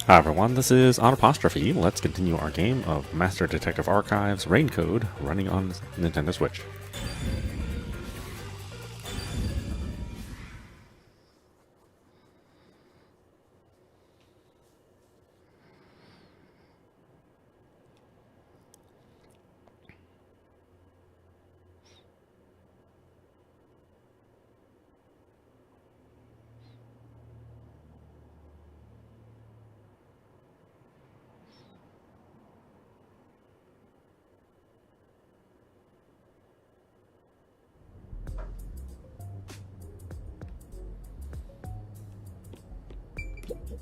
Hi everyone, this is audap. Let's continue our game of Master Detective Archives Rain Code running on Nintendo Switch.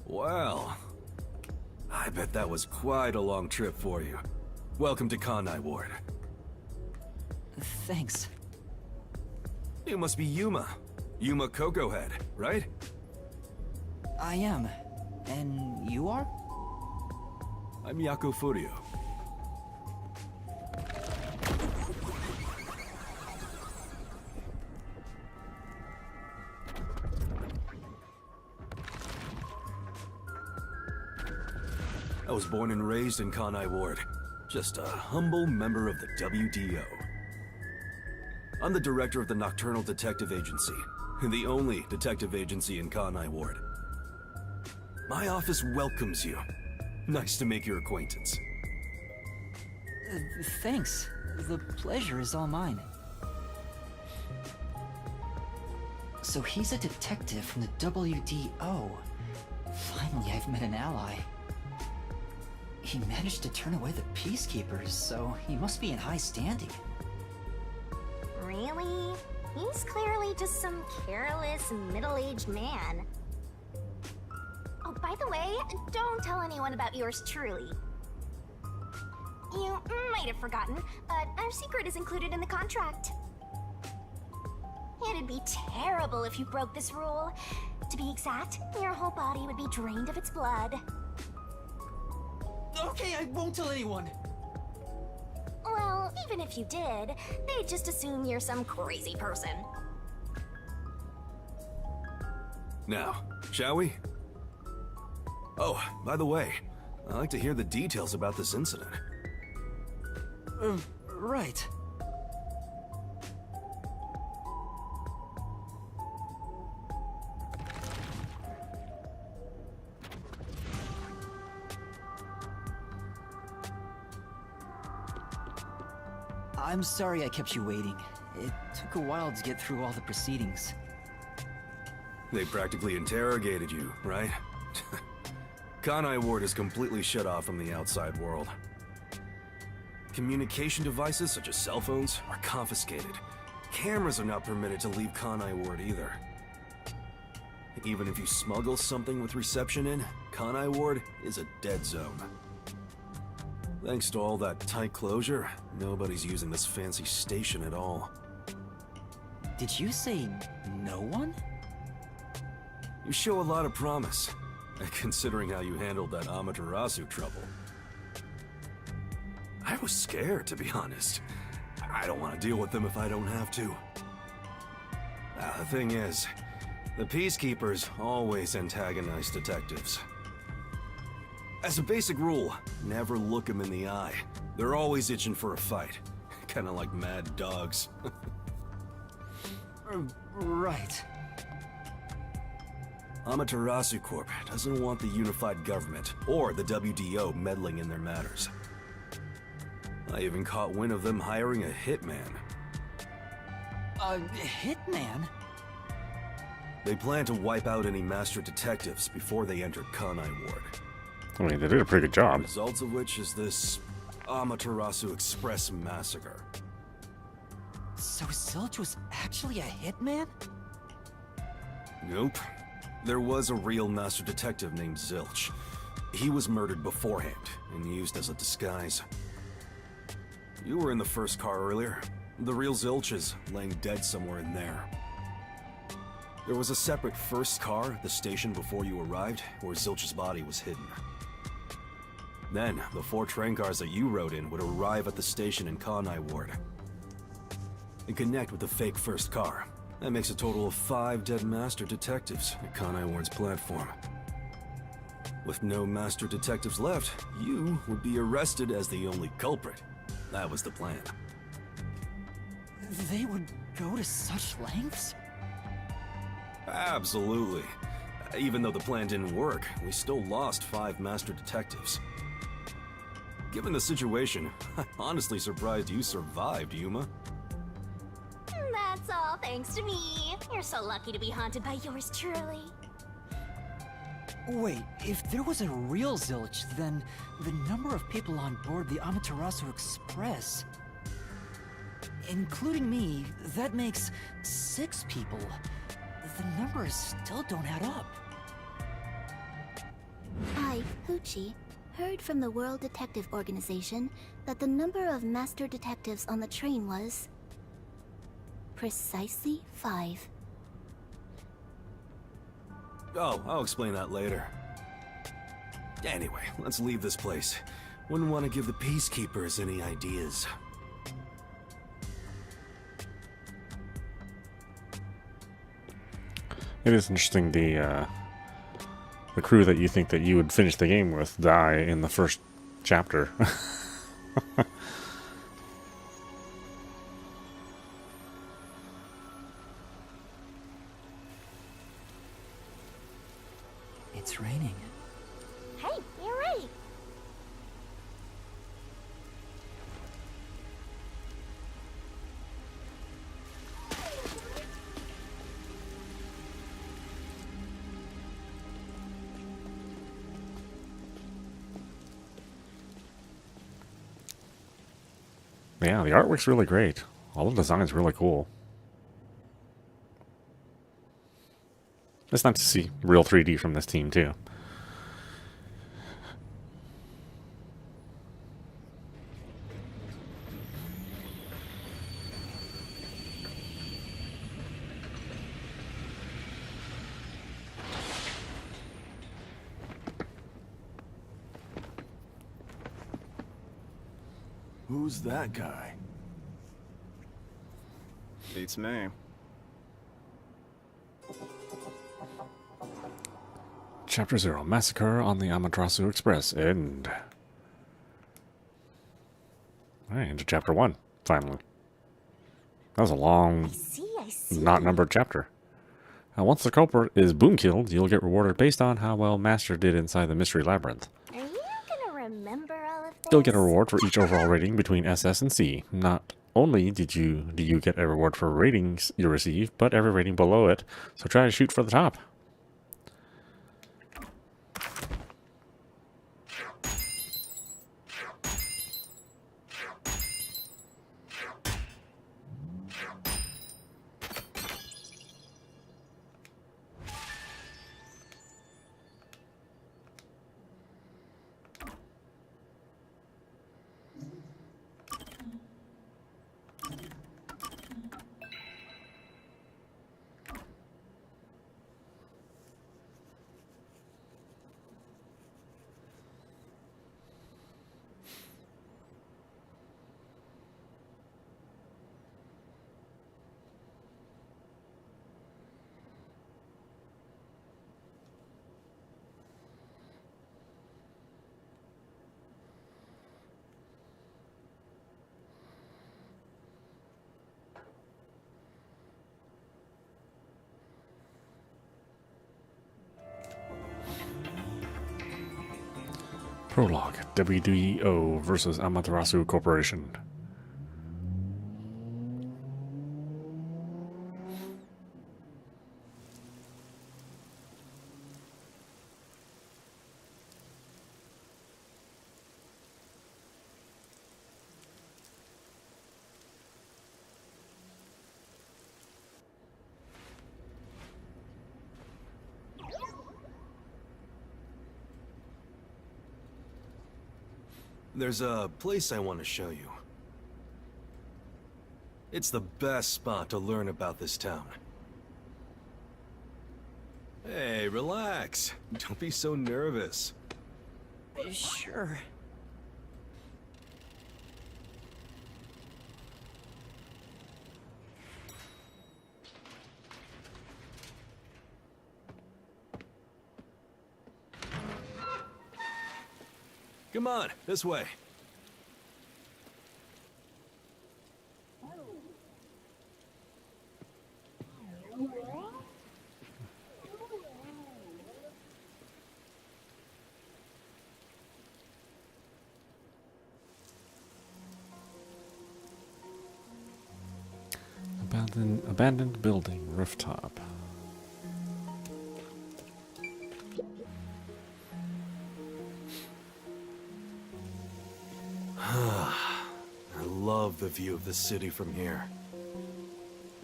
Well, I bet that was quite a long trip for you. Welcome to Kanai Ward. Thanks. You must be Yuma. Yuma Cocoa Head, right? I am. And you are? I'm Yaku Furio. I was born and raised in Kanai Ward. Just a humble member of the WDO. I'm the director of the Nocturnal Detective Agency, the only detective agency in Kanai Ward. My office welcomes you. Nice to make your acquaintance. Thanks. The pleasure is all mine. So he's a detective from the WDO. Finally, I've met an ally. He managed to turn away the peacekeepers, so he must be in high standing. Really? He's clearly just some careless, middle-aged man. Oh, by the way, don't tell anyone about yours truly. You might have forgotten, but our secret is included in the contract. It'd be terrible if you broke this rule. To be exact, your whole body would be drained of its blood. Okay, I won't tell anyone. Well, even if you did, they'd just assume you're some crazy person. Now, shall we? Oh, by the way, I'd like to hear the details about this incident. Right. I'm sorry I kept you waiting. It took a while to get through all the proceedings. They practically interrogated you, right? Kanai Ward is completely shut off from the outside world. Communication devices such as cell phones are confiscated. Cameras are not permitted to leave Kanai Ward either. Even if you smuggle something with reception in, Kanai Ward is a dead zone. Thanks to all that tight closure, nobody's using this fancy station at all. Did you say no one? You show a lot of promise, considering how you handled that Amaterasu trouble. I was scared, to be honest. I don't want to deal with them if I don't have to. The thing is, the Peacekeepers always antagonize detectives. As a basic rule, never look them in the eye. They're always itching for a fight. Kinda like mad dogs. Right. Amaterasu Corp doesn't want the unified government or the WDO meddling in their matters. I even caught wind of them hiring a hitman. A hitman? They plan to wipe out any master detectives before they enter Kanai Ward. I mean, they did a pretty good job. Results of which is this Amaterasu Express massacre. So Zilch was actually a hitman? Nope. There was a real master detective named Zilch. He was murdered beforehand and used as a disguise. You were in the first car earlier. The real Zilch is laying dead somewhere in there. There was a separate first car at the station before you arrived, where Zilch's body was hidden. Then, the 4 train cars that you rode in would arrive at the station in Kanai Ward and connect with the fake first car. That makes a total of 5 dead master detectives at Kanai Ward's platform. With no master detectives left, you would be arrested as the only culprit. That was the plan. They would go to such lengths? Absolutely. Even though the plan didn't work, we still lost 5 master detectives. Given the situation, I'm honestly surprised you survived, Yuma. That's all thanks to me. You're so lucky to be haunted by yours truly. Wait, if there was a real Zilch, then the number of people on board the Amaterasu Express, including me, that makes 6 people. The numbers still don't add up. I, Hoochie, heard from the World Detective Organization that the number of master detectives on the train was precisely 5. Oh, I'll explain that later. Anyway, let's leave this place. Wouldn't want to give the peacekeepers any ideas. It is interesting the crew that you think that you would finish the game with die in the first chapter. It's raining. Hey, you're right. Yeah, the artwork's really great. All the design's really cool. It's nice to see real 3D from this team, too. Who's that guy? Beats me. Chapter 0, Massacre on the Amaterasu Express. End. Alright, into Chapter 1, finally. That was a long, I see. not numbered chapter. Now, once the culprit is boom killed, you'll get rewarded based on how well Master did inside the Mystery Labyrinth. Are you gonna remember all of this? You'll get a reward for each overall rating between SS and C. Not only do you get a reward for ratings you receive, but every rating below it, so try to shoot for the top. Prologue, WDO versus Amaterasu Corporation. There's a place I want to show you. It's the best spot to learn about this town. Hey, relax. Don't be so nervous. Sure. Come on, this way. Abandoned building, rooftop. I love the view of the city from here.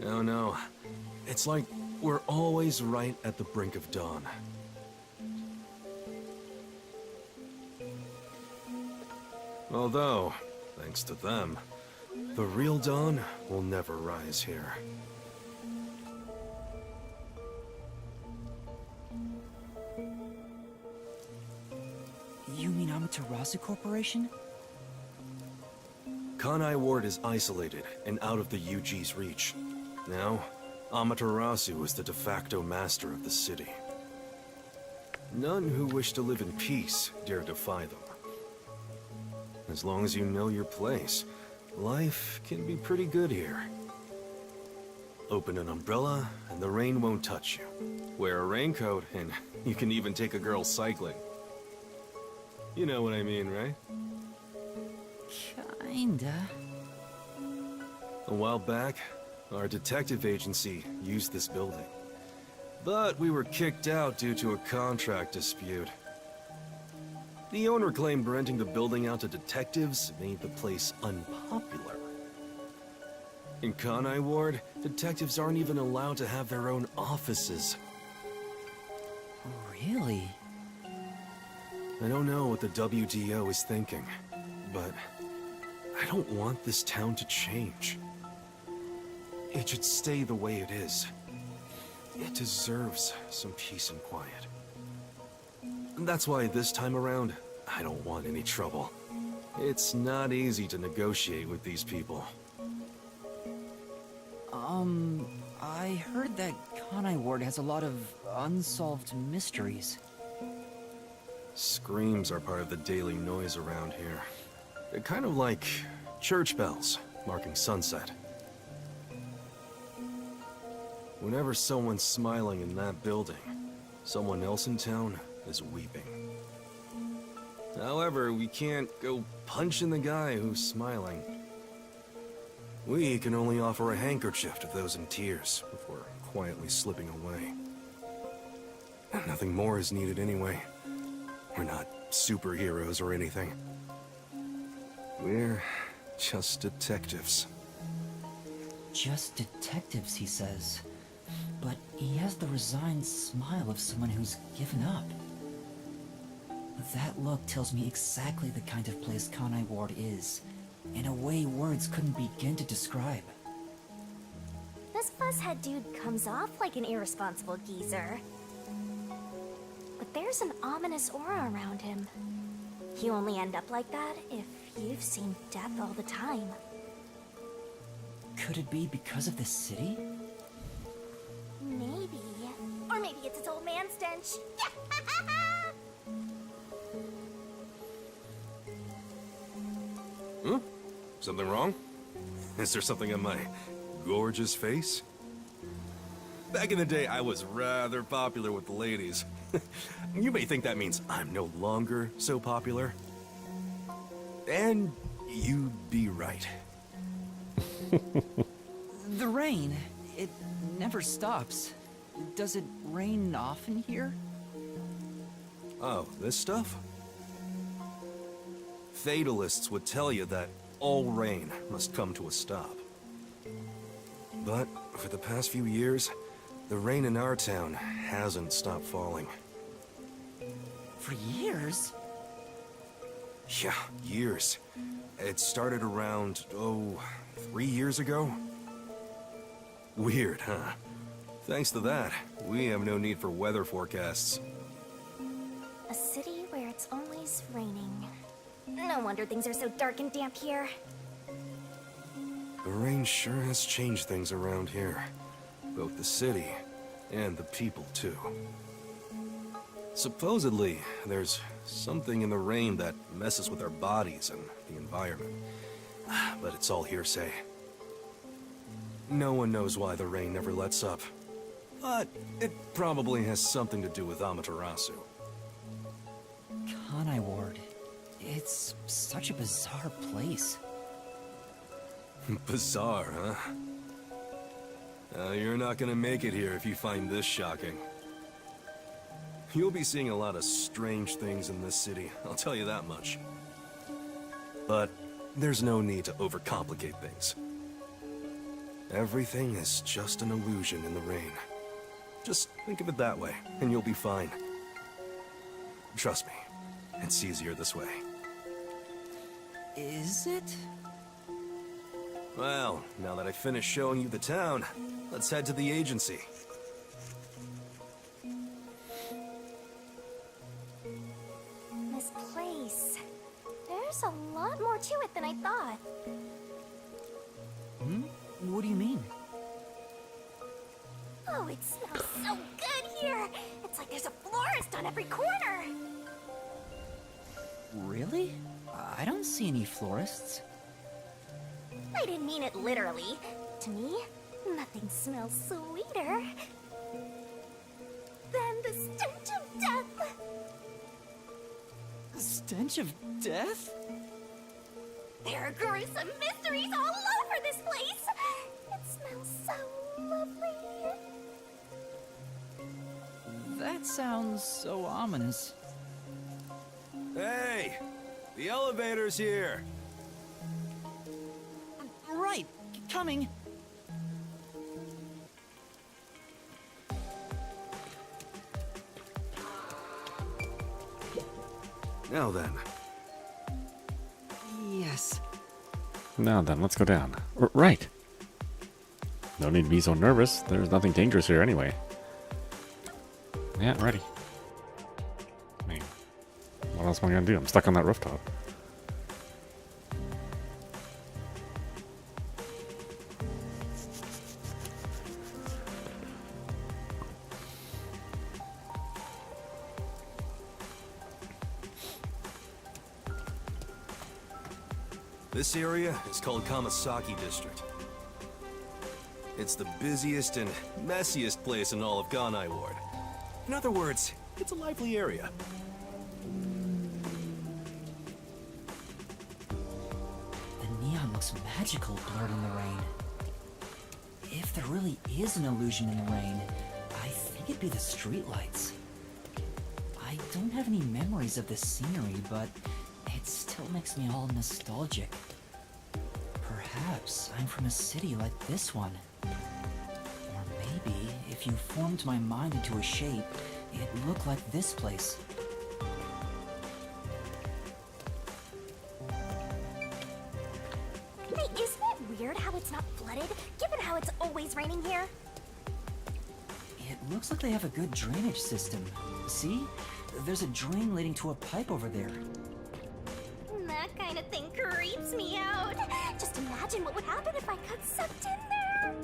Oh no, it's like we're always right at the brink of dawn. Although, thanks to them, the real dawn will never rise here. You mean Amaterasu Corporation? Kanai Ward is isolated and out of the UG's reach. Now, Amaterasu is the de facto master of the city. None who wish to live in peace dare defy them. As long as you know your place, life can be pretty good here. Open an umbrella and the rain won't touch you. Wear a raincoat and you can even take a girl cycling. You know what I mean, right? Kinda. A while back, our detective agency used this building. But we were kicked out due to a contract dispute. The owner claimed renting the building out to detectives made the place unpopular. In Kanai Ward, detectives aren't even allowed to have their own offices. Really? I don't know what the WDO is thinking, but I don't want this town to change. It should stay the way it is. It deserves some peace and quiet. That's why this time around, I don't want any trouble. It's not easy to negotiate with these people. I heard that Kanai Ward has a lot of unsolved mysteries. Screams are part of the daily noise around here. They're kind of like church bells marking sunset. Whenever someone's smiling in that building, someone else in town is weeping. However, we can't go punching the guy who's smiling. We can only offer a handkerchief to those in tears before quietly slipping away. Nothing more is needed anyway. We're not superheroes or anything. We're just detectives. Just detectives, he says. But he has the resigned smile of someone who's given up. That look tells me exactly the kind of place Kanai Ward is, in a way words couldn't begin to describe. This fuzzhead dude comes off like an irresponsible geezer. But there's an ominous aura around him. You only end up like that if you've seen death all the time. Could it be because of the city? Maybe. Or maybe it's its old man stench. Hmm? Something wrong? Is there something on my gorgeous face? Back in the day, I was rather popular with the ladies. You may think that means I'm no longer so popular. And you'd be right. The rain. It never stops. Does it rain often here? Oh, this stuff? Fatalists would tell you that all rain must come to a stop. But for the past few years, the rain in our town hasn't stopped falling. For years? Yeah, years. It started around, 3 years ago? Weird, huh? Thanks to that, we have no need for weather forecasts. A city where it's always raining. No wonder things are so dark and damp here. The rain sure has changed things around here. Both the city and the people, too. Supposedly, there's something in the rain that messes with our bodies and the environment. But it's all hearsay. No one knows why the rain never lets up. But it probably has something to do with Amaterasu. Kanai Ward. It's such a bizarre place. Bizarre, huh? You're not gonna make it here if you find this shocking. You'll be seeing a lot of strange things in this city, I'll tell you that much. But there's no need to overcomplicate things. Everything is just an illusion in the rain. Just think of it that way, and you'll be fine. Trust me, it's easier this way. Is it? Well, now that I finished showing you the town, let's head to the agency. This place. There's a lot more to it than I thought. What do you mean? Oh, it smells so good here! It's like there's a florist on every corner! Really? I don't see any florists. I didn't mean it literally. To me, nothing smells sweeter than the stench of death! Stench of death? There are gruesome mysteries all over this place! It smells so lovely! That sounds so ominous. Hey! The elevator's here! Right, coming. Now then. Yes. Now then, let's go down. Right. No need to be so nervous. There's nothing dangerous here anyway. Yeah, ready. I mean, what else am I gonna do? I'm stuck on that rooftop. This area is called Kamasaki District. It's the busiest and messiest place in all of Kanai Ward. In other words, it's a lively area. The neon looks magical blurred in the rain. If there really is an illusion in the rain, I think it'd be the streetlights. I don't have any memories of this scenery, but it still makes me all nostalgic. Perhaps I'm from a city like this one. Or maybe, if you formed my mind into a shape, it'd look like this place. Hey, isn't it weird how it's not flooded, given how it's always raining here? It looks like they have a good drainage system. See? There's a drain leading to a pipe over there. That kind of thing creeps me out. Just imagine what would happen if I got sucked in there.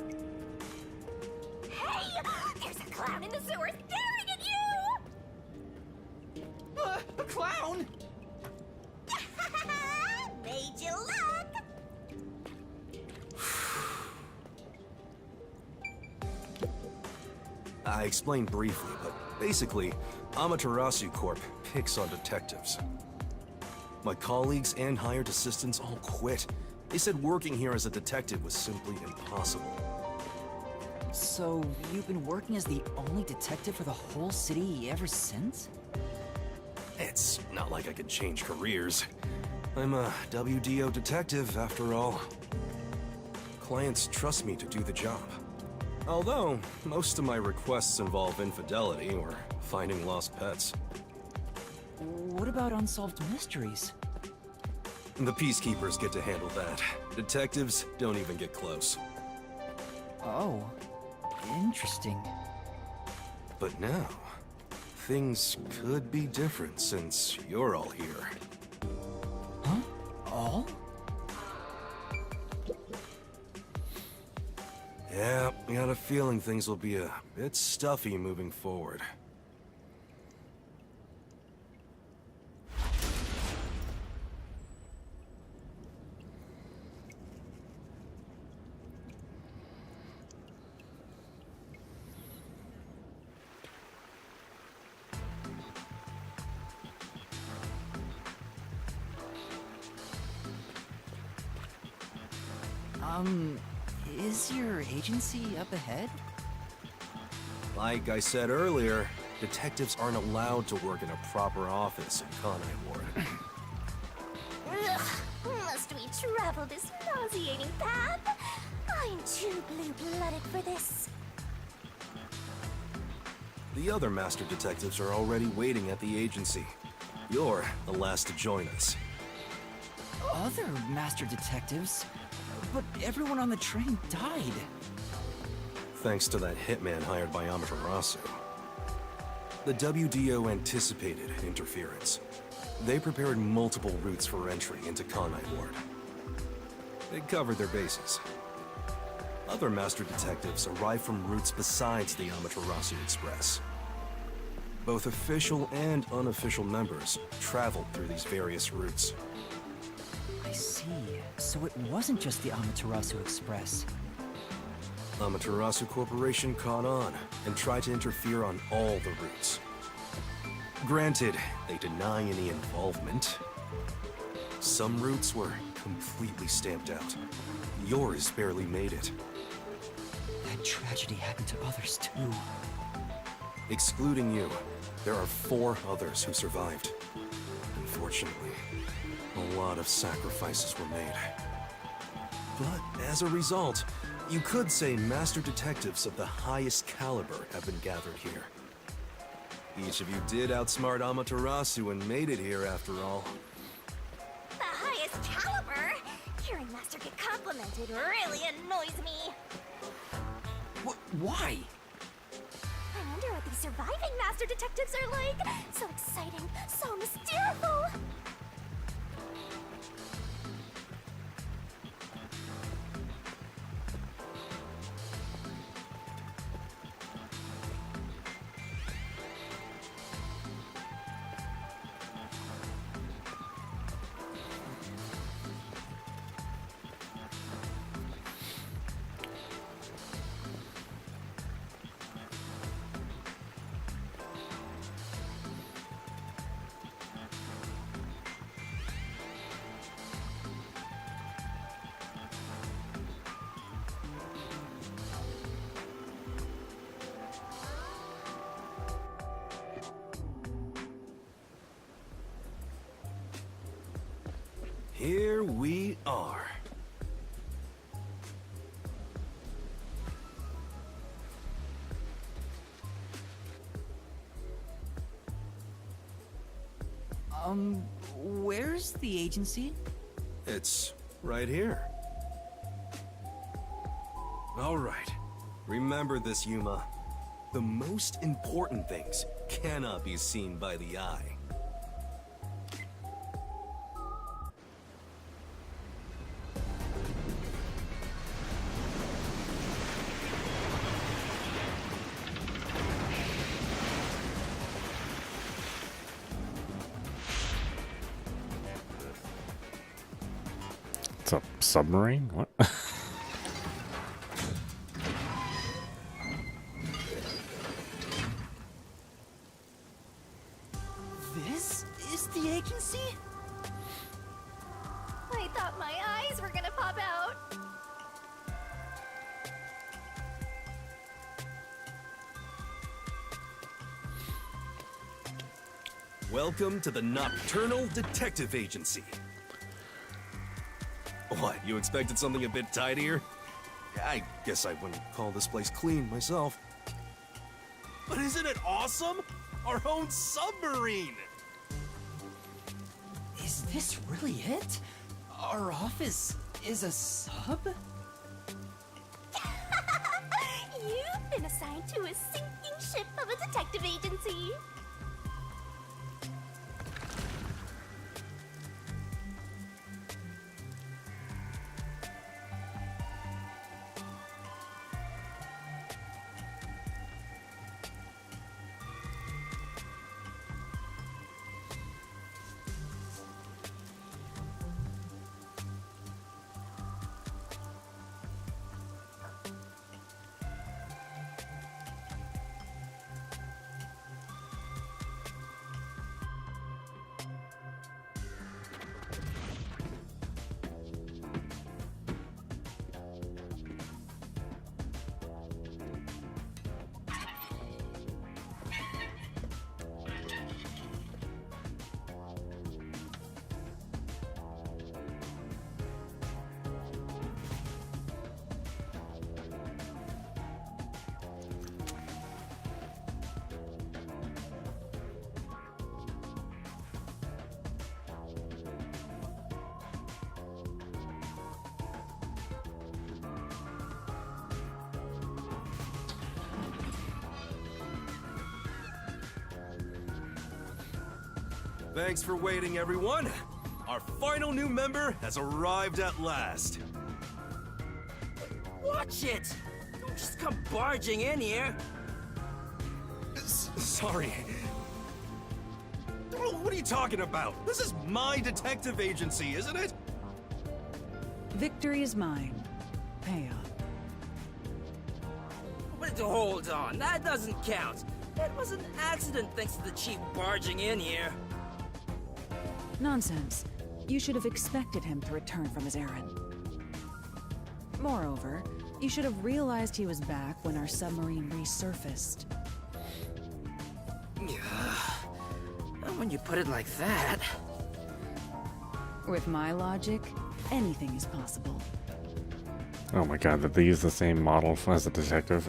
Hey! There's a clown in the sewer staring at you! A clown? Made you look! I explained briefly, but basically, Amaterasu Corp picks on detectives. My colleagues and hired assistants all quit. They said working here as a detective was simply impossible. So, you've been working as the only detective for the whole city ever since? It's not like I could change careers. I'm a WDO detective, after all. Clients trust me to do the job. Although, most of my requests involve infidelity or finding lost pets. What about unsolved mysteries? The peacekeepers get to handle that. Detectives don't even get close. Oh, interesting. But now, things could be different since you're all here. Huh? All? Yeah, I got a feeling things will be a bit stuffy moving forward. Is your agency up ahead? Like I said earlier, detectives aren't allowed to work in a proper office in Kanai Ward. Ugh, must we travel this nauseating path? I'm too blue-blooded for this. The other master detectives are already waiting at the agency. You're the last to join us. Other master detectives? But everyone on the train died. Thanks to that hitman hired by Amaterasu. The WDO anticipated interference. They prepared multiple routes for entry into Kanai Ward. They covered their bases. Other master detectives arrived from routes besides the Amaterasu Express. Both official and unofficial members traveled through these various routes. I see. So it wasn't just the Amaterasu Express. Amaterasu Corporation caught on and tried to interfere on all the routes. Granted, they deny any involvement. Some routes were completely stamped out. Yours barely made it. That tragedy happened to others too. Excluding you, there are 4 others who survived. Unfortunately, a lot of sacrifices were made. But as a result, you could say master detectives of the highest caliber have been gathered here. Each of you did outsmart Amaterasu and made it here after all. The highest caliber? Hearing Master get complimented really annoys me. Why? I wonder what these surviving master detectives are like. So exciting, so mysterious. Here we are. Where's the agency? It's right here. All right. Remember this, Yuma. The most important things cannot be seen by the eye. It's a submarine? What? This is the agency? I thought my eyes were gonna pop out. Welcome to the Nocturnal Detective Agency. What, you expected something a bit tidier? I guess I wouldn't call this place clean myself. But isn't it awesome? Our own submarine! Is this really it? Our office is a sub? You've been assigned to a sinking ship of a detective agency. Thanks for waiting, everyone. Our final new member has arrived at last. Watch it! Don't just come barging in here. Sorry. What are you talking about? This is my detective agency, isn't it? Victory is mine. Pay up. But hold on, that doesn't count. It was an accident thanks to the chief barging in here. Nonsense. You should have expected him to return from his errand. Moreover, you should have realized he was back when our submarine resurfaced. When you put it like that... With my logic, anything is possible. Oh my god, that they use the same model as a detective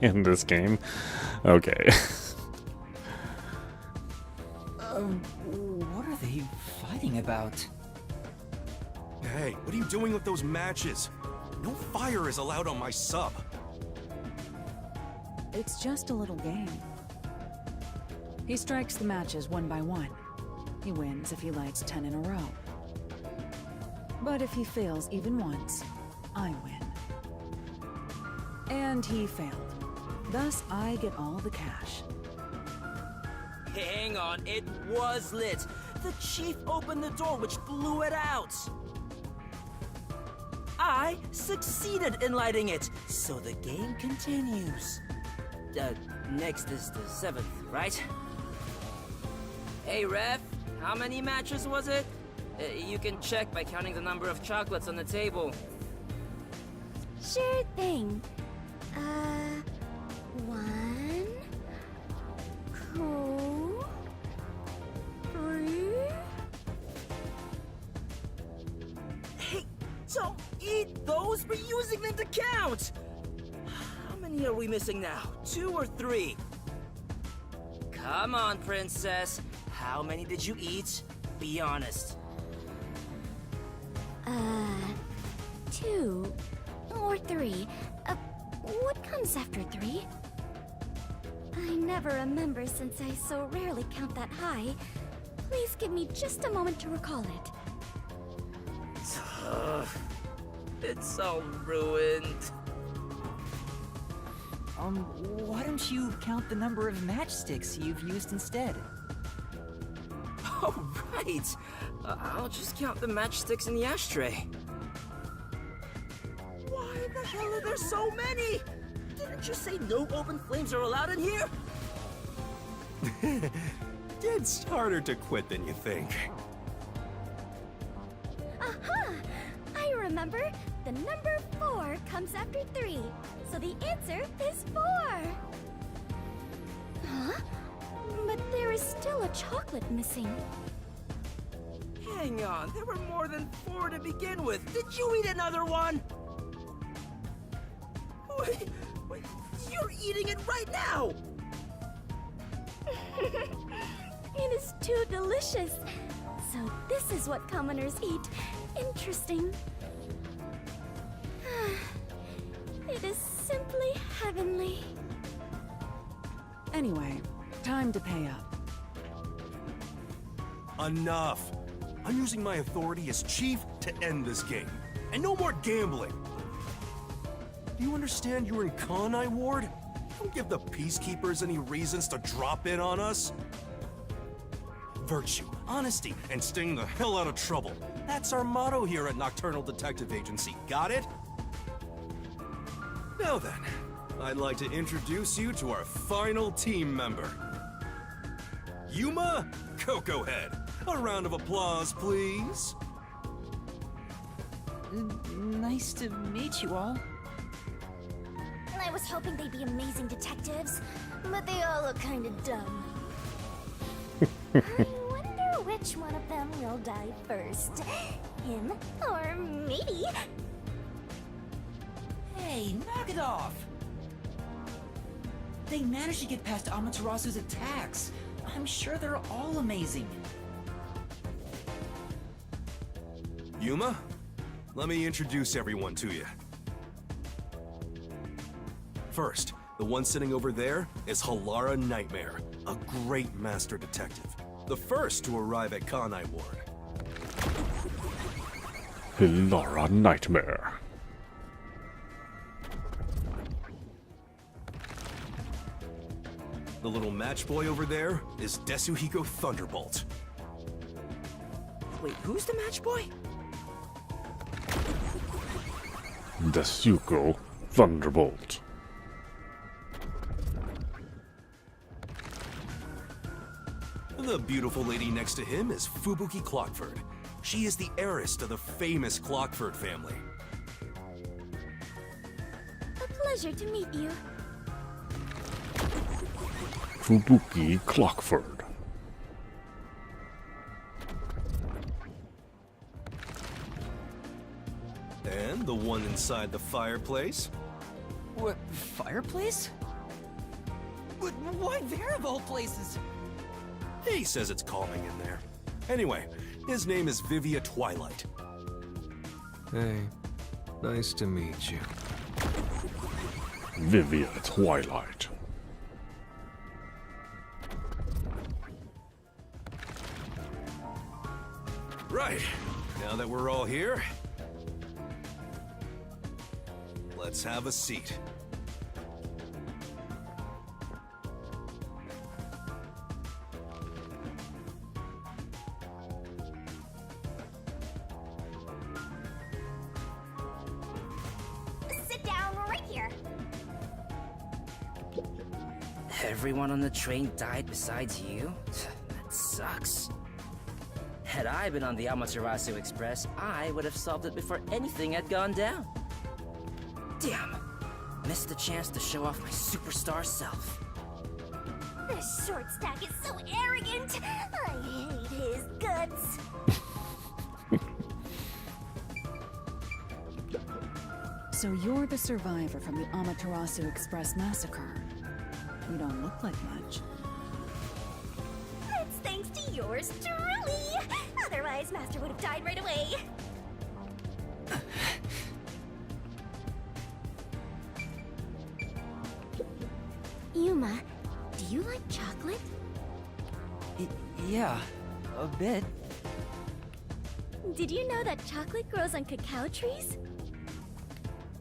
in this game? Okay. What are they fighting about? Hey, what are you doing with those matches? No fire is allowed on my sub. It's just a little game. He strikes the matches one by one. He wins if he lights 10 in a row. But if he fails even once, I win. And he failed. Thus, I get all the cash. Hang on, it was lit. The chief opened the door, which blew it out. I succeeded in lighting it, so the game continues. Next is the 7th, right? Hey, ref, how many matches was it? You can check by counting the number of chocolates on the table. Sure thing. 1, 2, 3. Hey, don't eat those! We're using them to count! How many are we missing now? 2 or 3? Come on, princess. How many did you eat? Be honest. 2 or 3. What comes after 3? I never remember since I so rarely count that high. Please give me just a moment to recall it. It's all ruined. Why don't you count the number of matchsticks you've used instead? Oh, right. I'll just count the matchsticks in the ashtray. Why the hell are there so many? Didn't you say no open flames are allowed in here? It's harder to quit than you think. Aha! I remember. The number 4 comes after 3. So the answer is 4. Huh? But there is still a chocolate missing. Hang on, there were more than 4 to begin with. Did you eat another one? Wait, you're eating it right now! It is too delicious. So this is what commoners eat. Interesting. It is simply heavenly. Anyway, time to pay up. Enough! I'm using my authority as chief to end this game. And no more gambling! Do you understand you're in Kanai Ward? Don't give the peacekeepers any reasons to drop in on us. Virtue, honesty, and staying the hell out of trouble. That's our motto here at Nocturnal Detective Agency, got it? Now then, I'd like to introduce you to our final team member. Yuma Coco Head. A round of applause, please. Nice to meet you all. I was hoping they'd be amazing detectives, but they all look kind of dumb. I wonder which one of them will die first. Him or me? Hey, knock it off! They managed to get past Amaterasu's attacks. I'm sure they're all amazing. Yuma, let me introduce everyone to you. First, the one sitting over there is Halara Nightmare, a great master detective. The first to arrive at Kanai Ward. Hilara Nightmare. The little match boy over there is Desuhiko Thunderbolt. Wait, who's the match boy? Desuko Thunderbolt. The beautiful lady next to him is Fubuki Clockford. She is the heiress to the famous Clockford family. A pleasure to meet you. Fubuki Clockford. And the one inside the fireplace? What, fireplace? But why there of all places? He says it's calming in there. Anyway, his name is Vivia Twilight. Hey, nice to meet you. Vivia Twilight. Right, now that we're all here, let's have a seat. Sit down right here. Everyone on the train died besides you? That sucks. Had I been on the Amaterasu Express, I would have solved it before anything had gone down. Damn. Missed the chance to show off my superstar self. This short stack is so arrogant. I hate his guts. So you're the survivor from the Amaterasu Express massacre. You don't look like much. It's thanks to yours truly. Otherwise, Master would have died right away. Yuma, do you like chocolate? Yeah, a bit. Did you know that chocolate grows on cacao trees?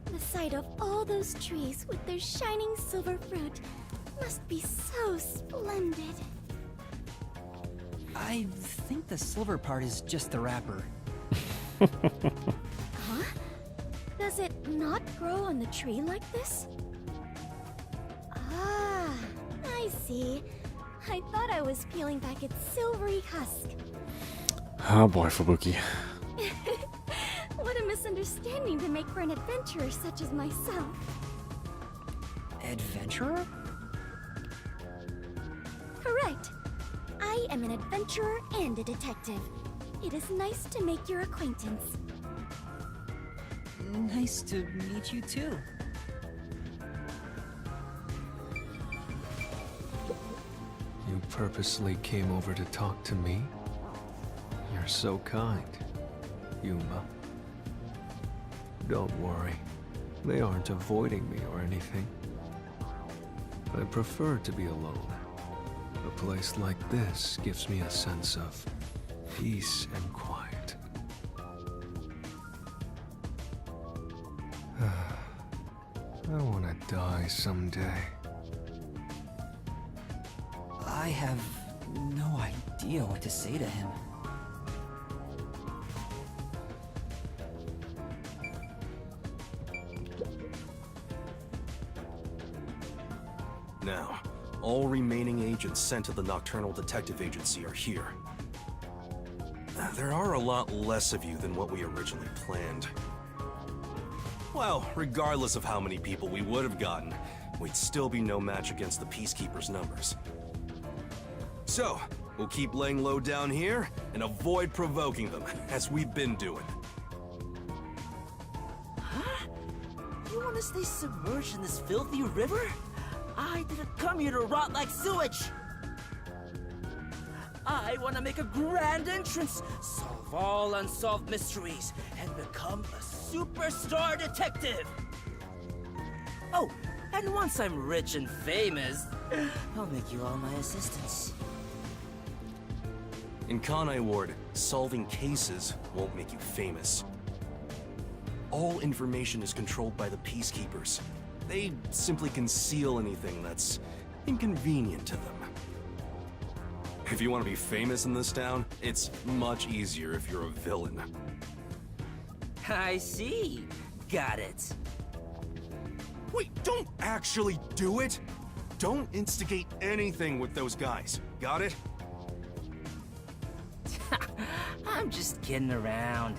The sight of all those trees with their shining silver fruit must be so splendid. I think the silver part is just the wrapper. Huh? Does it not grow on the tree like this? Ah, I see. I thought I was peeling back its silvery husk. Oh boy, Fubuki. What a misunderstanding to make for an adventurer such as myself. Adventurer? Correct. I am an adventurer and a detective. It is nice to make your acquaintance. Nice to meet you too. You purposely came over to talk to me? You're so kind, Yuma. Don't worry. They aren't avoiding me or anything. I prefer to be alone. A place like this gives me a sense of peace and quiet. I want to die someday. I have no idea what to say to him. Now, all remaining agents sent to the Nocturnal Detective Agency are here. There are a lot less of you than what we originally planned. Well, regardless of how many people we would have gotten, we'd still be no match against the Peacekeepers' numbers. So, we'll keep laying low down here and avoid provoking them, as we've been doing. Huh? You want to stay submerged in this filthy river? I didn't come here to rot like sewage! I want to make a grand entrance, solve all unsolved mysteries, and become a superstar detective! Oh, and once I'm rich and famous, I'll make you all my assistants. In Kanai Ward, solving cases won't make you famous. All information is controlled by the Peacekeepers. They simply conceal anything that's inconvenient to them. If you want to be famous in this town, it's much easier if you're a villain. I see. Got it. Wait, don't actually do it! Don't instigate anything with those guys. Got it? I'm just kidding around.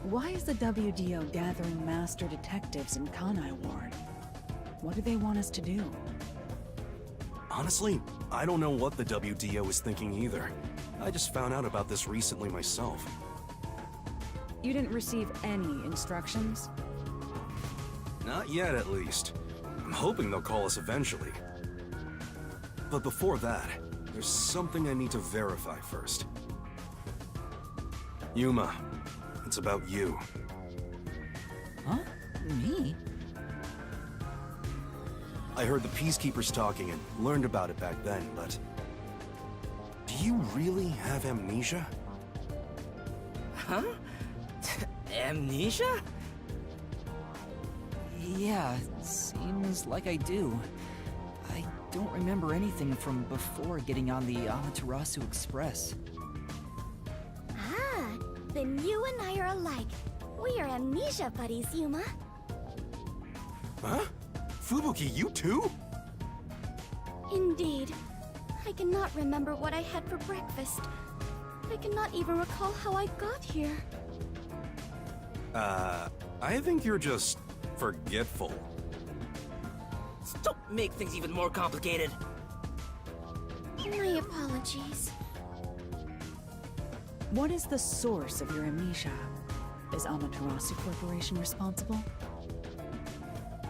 Why is the WDO gathering master detectives in Kanai Ward? What do they want us to do? Honestly, I don't know what the WDO is thinking either. I just found out about this recently myself. You didn't receive any instructions? Not yet, at least. I'm hoping they'll call us eventually. But before that, there's something I need to verify first. Yuma, it's about you. Huh? Me? I heard the Peacekeepers talking and learned about it back then, but... do you really have amnesia? Huh? Amnesia? Yeah, seems like I do. I don't remember anything from before getting on the Amaterasu Express. Ah, then you and I are alike. We are amnesia buddies, Yuma. Huh? Fubuki, you too? Indeed. I cannot remember what I had for breakfast. I cannot even recall how I got here. I think you're just forgetful. Don't make things even more complicated. My apologies. What is the source of your amnesia? Is Amaterasu Corporation responsible?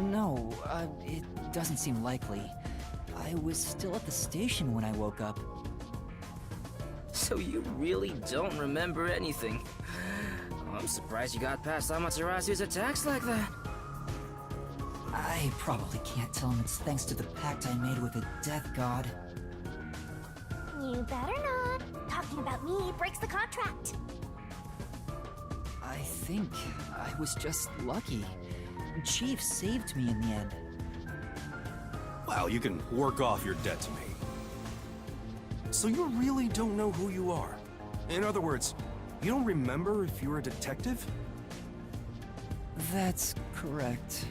No, it doesn't seem likely. I was still at the station when I woke up. So you really don't remember anything. I'm surprised you got past Amaterasu's attacks like that. I probably can't tell him it's thanks to the pact I made with the Death God. You better not. Talking about me breaks the contract. I think I was just lucky. Chief saved me in the end. Wow, you can work off your debt to me. So you really don't know who you are? In other words, you don't remember if you're a detective? That's correct.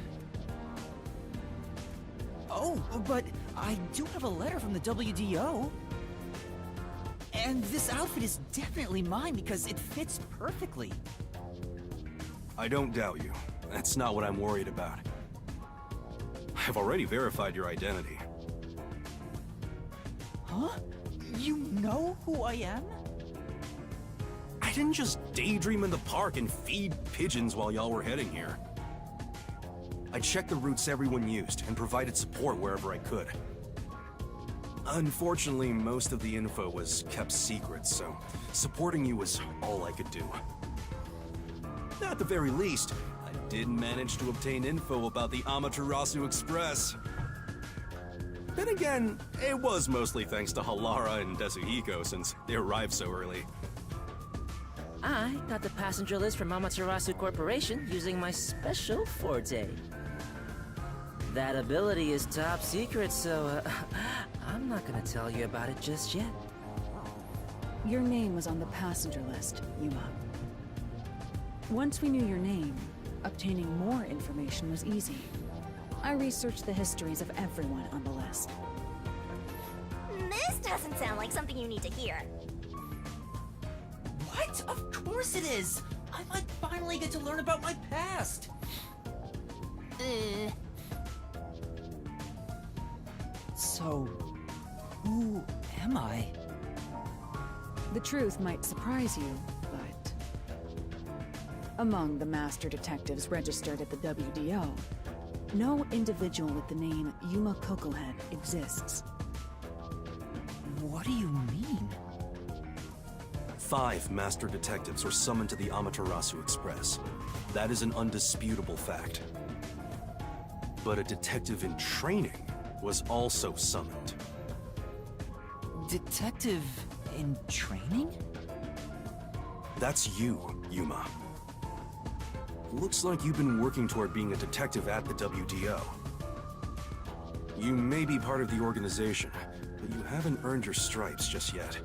Oh, but I do have a letter from the WDO. And this outfit is definitely mine because it fits perfectly. I don't doubt you. That's not what I'm worried about. I've already verified your identity. Huh? You know who I am? I didn't just daydream in the park and feed pigeons while y'all were heading here. I checked the routes everyone used and provided support wherever I could. Unfortunately, most of the info was kept secret, so supporting you was all I could do. At the very least, I did manage to obtain info about the Amaterasu Express. Then again, it was mostly thanks to Halara and Desuhiko since they arrived so early. I got the passenger list from Amaterasu Corporation using my special forte. That ability is top secret, so I'm not gonna tell you about it just yet. Your name was on the passenger list, Yuma. Once we knew your name, obtaining more information was easy. I researched the histories of everyone on the list. This doesn't sound like something you need to hear. What? Of course it is! I might finally get to learn about my past! So, who am I? The truth might surprise you, but... among the master detectives registered at the WDO, no individual with the name Yuma Kokohead exists. What do you mean? 5 master detectives were summoned to the Amaterasu Express. That is an undisputable fact. But a detective in training was also summoned. Detective In training? That's you, Yuma. Looks like you've been working toward being a detective at the WDO. You may be part of the organization, but you haven't earned your stripes just yet.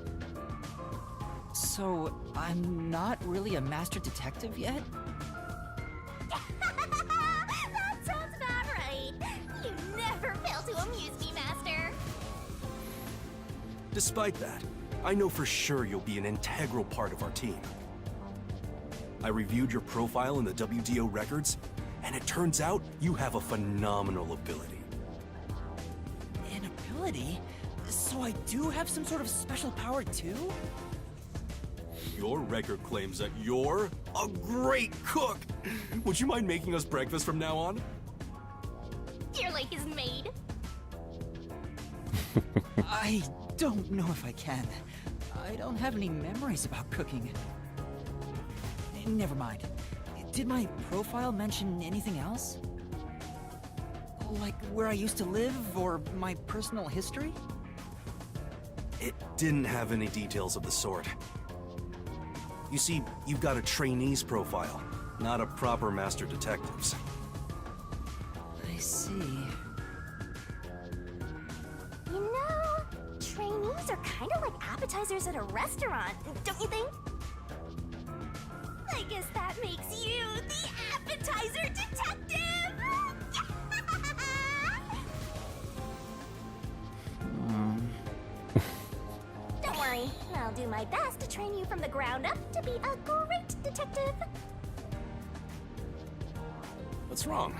So, I'm not really a master detective yet? That sounds about right. You never fail to amuse me, Master. Despite that, I know for sure you'll be an integral part of our team. I reviewed your profile in the WDO records, and it turns out you have a phenomenal ability. An ability? So I do have some sort of special power too? Your record claims that you're a great cook. Would you mind making us breakfast from now on? You're like his maid. I don't know if I can. I don't have any memories about cooking. Never mind. Did my profile mention anything else? Like where I used to live or my personal history? It didn't have any details of the sort. You see, you've got a trainee's profile, not a proper master detective's. I see. You know, trainees are kind of like appetizers at a restaurant, don't you think? I guess that makes you the appetizer detective! Don't worry, I'll do my best to train you from the ground up to be a great detective. What's wrong?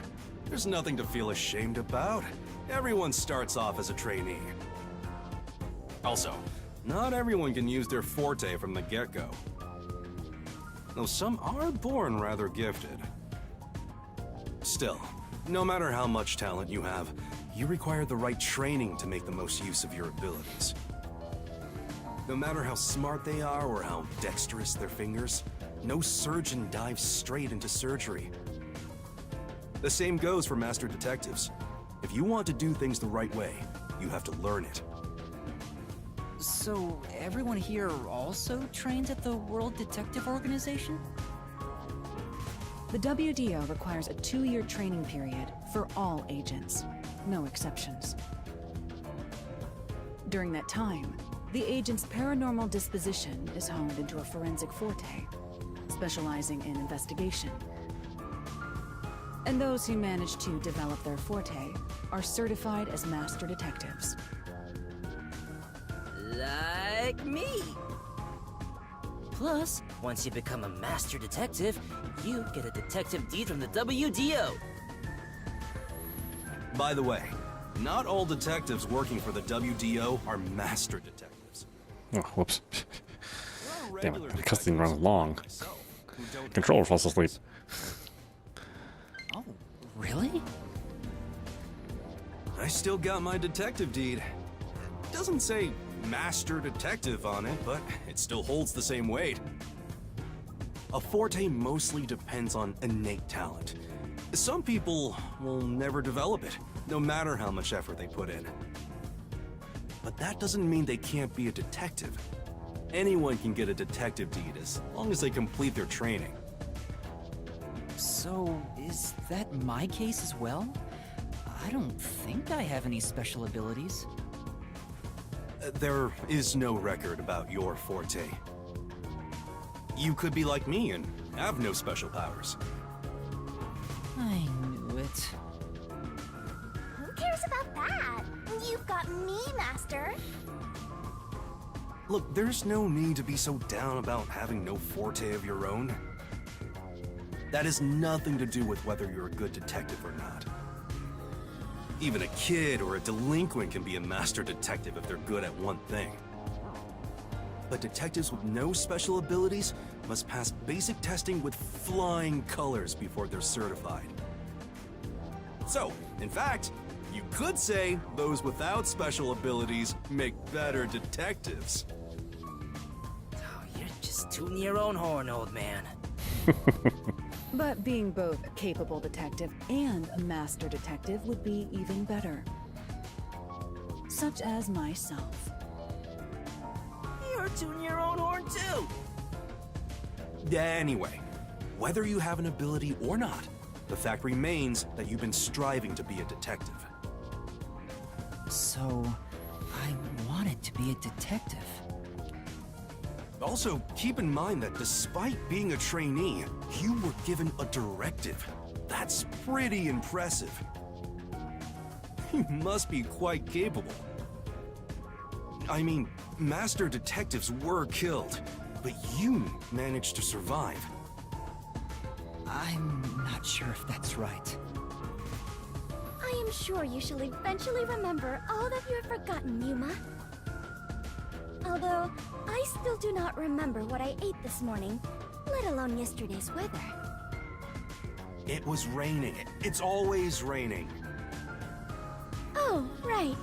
There's nothing to feel ashamed about. Everyone starts off as a trainee. Also, not everyone can use their forte from the get-go. Though some are born rather gifted. Still, no matter how much talent you have, you require the right training to make the most use of your abilities. No matter how smart they are or how dexterous their fingers, no surgeon dives straight into surgery. The same goes for master detectives. If you want to do things the right way, you have to learn it. So everyone here also trains at the World Detective Organization? The WDO requires a 2-year training period for all agents, no exceptions. During that time, the agent's paranormal disposition is honed into a forensic forte, specializing in investigation. And those who manage to develop their forte are certified as master detectives. Like me. Plus, once you become a master detective, you get a detective deed from the WDO. By the way, not all detectives working for the WDO are master detectives. Oh, whoops. There are Damn regular it, the cutscene detectives runs long. like myself who don't Controller falls asleep. Oh, really? I still got my detective deed. Doesn't say master detective on it, but it still holds the same weight. A forte mostly depends on innate talent. Some people will never develop it, no matter how much effort they put in. But that doesn't mean they can't be a detective. Anyone can get a detective deed as long as they complete their training. So, is that my case as well? I don't think I have any special abilities. There is no record about your forte. You could be like me and have no special powers. I knew it. Who cares about that? You've got me, Master. Look, there's no need to be so down about having no forte of your own. That has nothing to do with whether you're a good detective or not. Even a kid or a delinquent can be a master detective if they're good at one thing. But detectives with no special abilities must pass basic testing with flying colors before they're certified. So, in fact, you could say those without special abilities make better detectives. Oh, you're just tooting your own horn, old man. But being both a capable detective and a master detective would be even better. Such as myself. You're tune your own horn too. Anyway, whether you have an ability or not, the fact remains that you've been striving to be a detective. So, I wanted to be a detective. Also, keep in mind that despite being a trainee, you were given a directive. That's pretty impressive. You must be quite capable. I mean, master detectives were killed, but you managed to survive. I'm not sure if that's right. I am sure you shall eventually remember all that you have forgotten, Yuma. Although, I still do not remember what I ate this morning, let alone yesterday's weather. It was raining. It's always raining. Oh, right.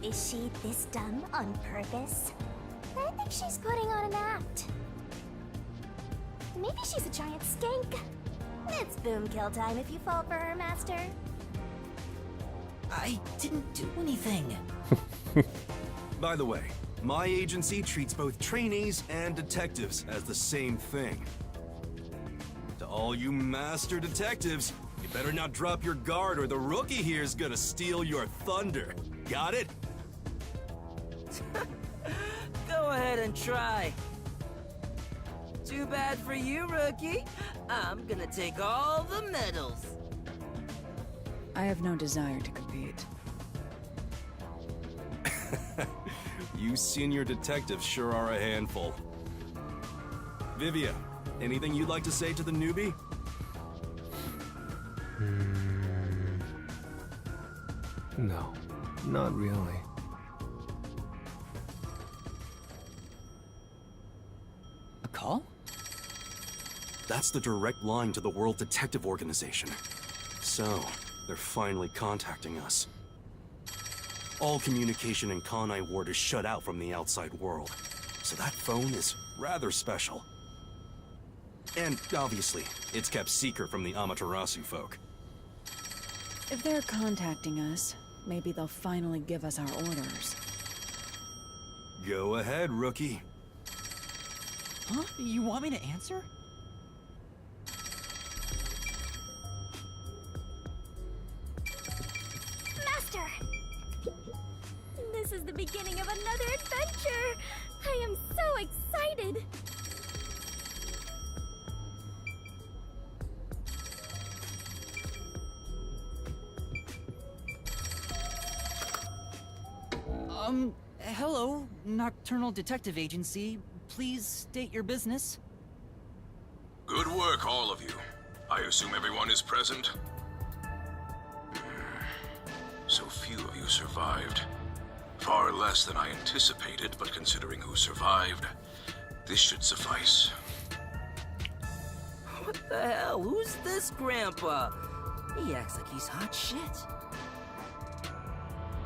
Is she this dumb on purpose? I think she's putting on an act. Maybe she's a giant skank. It's boom kill time if you fall for her, Master. I didn't do anything. By the way, my agency treats both trainees and detectives as the same thing. To all you master detectives, you better not drop your guard or the rookie here's gonna steal your thunder. Got it? Go ahead and try. Too bad for you, rookie. I'm gonna take all the medals. I have no desire to compete. You senior detectives sure are a handful. Vivia, anything you'd like to say to the newbie? No, not really. A call? That's the direct line to the World Detective Organization. So, they're finally contacting us. All communication in Kanai Ward is shut out from the outside world, so that phone is rather special. And obviously, it's kept secret from the Amaterasu folk. If they're contacting us, maybe they'll finally give us our orders. Go ahead, rookie. Huh? You want me to answer? Master! This is the beginning of another adventure! I am so excited! Hello, Nocturnal Detective Agency. Please state your business. Good work, all of you. I assume everyone is present? So few of you survived. Far less than I anticipated, but considering who survived, this should suffice. What the hell? Who's this grandpa? He acts like he's hot shit.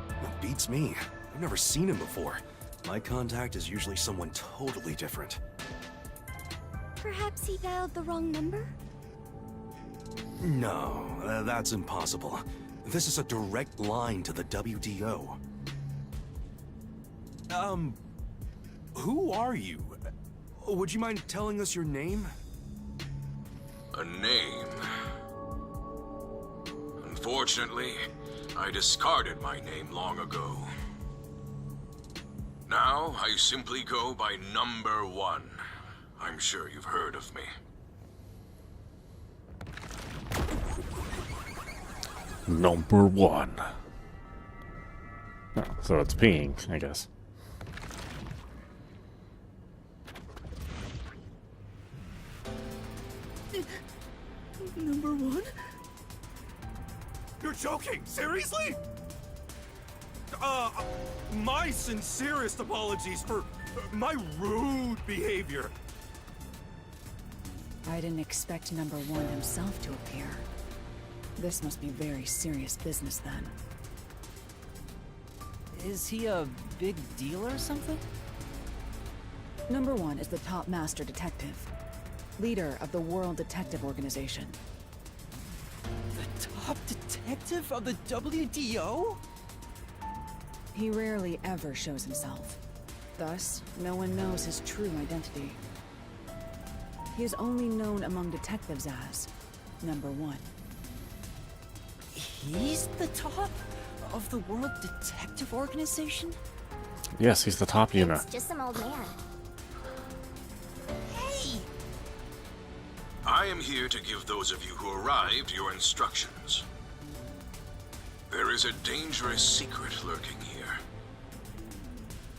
That beats me. I've never seen him before. My contact is usually someone totally different. Perhaps he dialed the wrong number? No, that's impossible. This is a direct line to the WDO. Who are you? Would you mind telling us your name? A name. Unfortunately, I discarded my name long ago. Now, I simply go by Number 1. I'm sure you've heard of me. Number 1. Oh, so it's peeing, I guess. Number 1? You're joking! Seriously? My sincerest apologies for my rude behavior. I didn't expect number 1 himself to appear. This must be very serious business then. Is he a big deal or something? Number 1 is the top master detective, leader of the World Detective Organization. The top detective of the WDO? He rarely ever shows himself. Thus, no one knows his true identity. He is only known among detectives as Number 1. He's the top of the World Detective Organization? Yes, he's the top unit. It's just some old man. Hey! I am here to give those of you who arrived your instructions. There is a dangerous secret lurking here,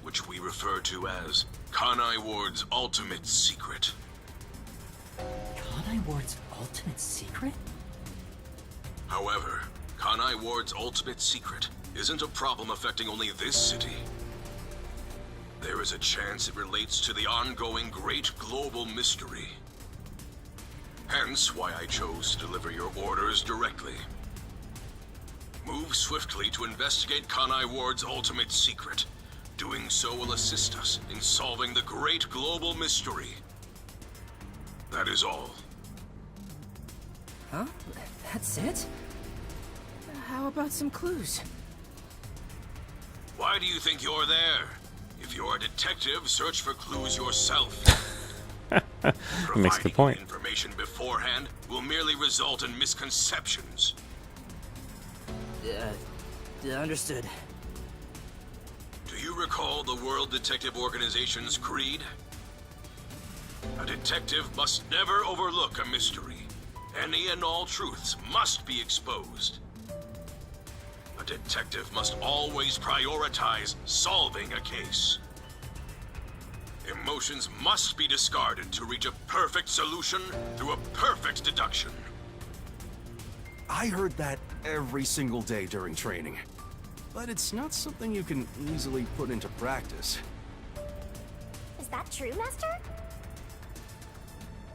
which we refer to as Kanai Ward's ultimate secret. Kanai Ward's ultimate secret? However, Kanai Ward's ultimate secret isn't a problem affecting only this city. There is a chance it relates to the ongoing great global mystery. Hence why I chose to deliver your orders directly. Move swiftly to investigate Kanai Ward's ultimate secret. Doing so will assist us in solving the great global mystery. That is all. Huh? That's it? How about some clues? Why do you think you're there? If you're a detective, search for clues yourself. Makes a good point. Information beforehand will merely result in misconceptions. Understood. Do you recall the World Detective Organization's creed? A detective must never overlook a mystery. Any and all truths must be exposed. A detective must always prioritize solving a case. Emotions must be discarded to reach a perfect solution through a perfect deduction. I heard that every single day during training. But it's not something you can easily put into practice. Is that true, Master?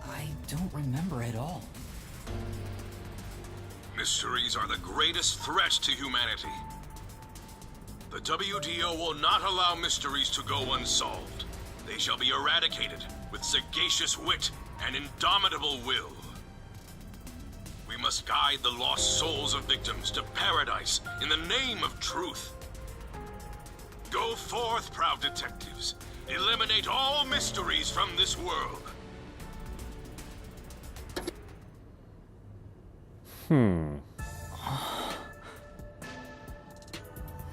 I don't remember at all. Mysteries are the greatest threat to humanity. The WDO will not allow mysteries to go unsolved. They shall be eradicated with sagacious wit and indomitable will. We must guide the lost souls of victims to paradise in the name of truth. Go forth, proud detectives. Eliminate all mysteries from this world.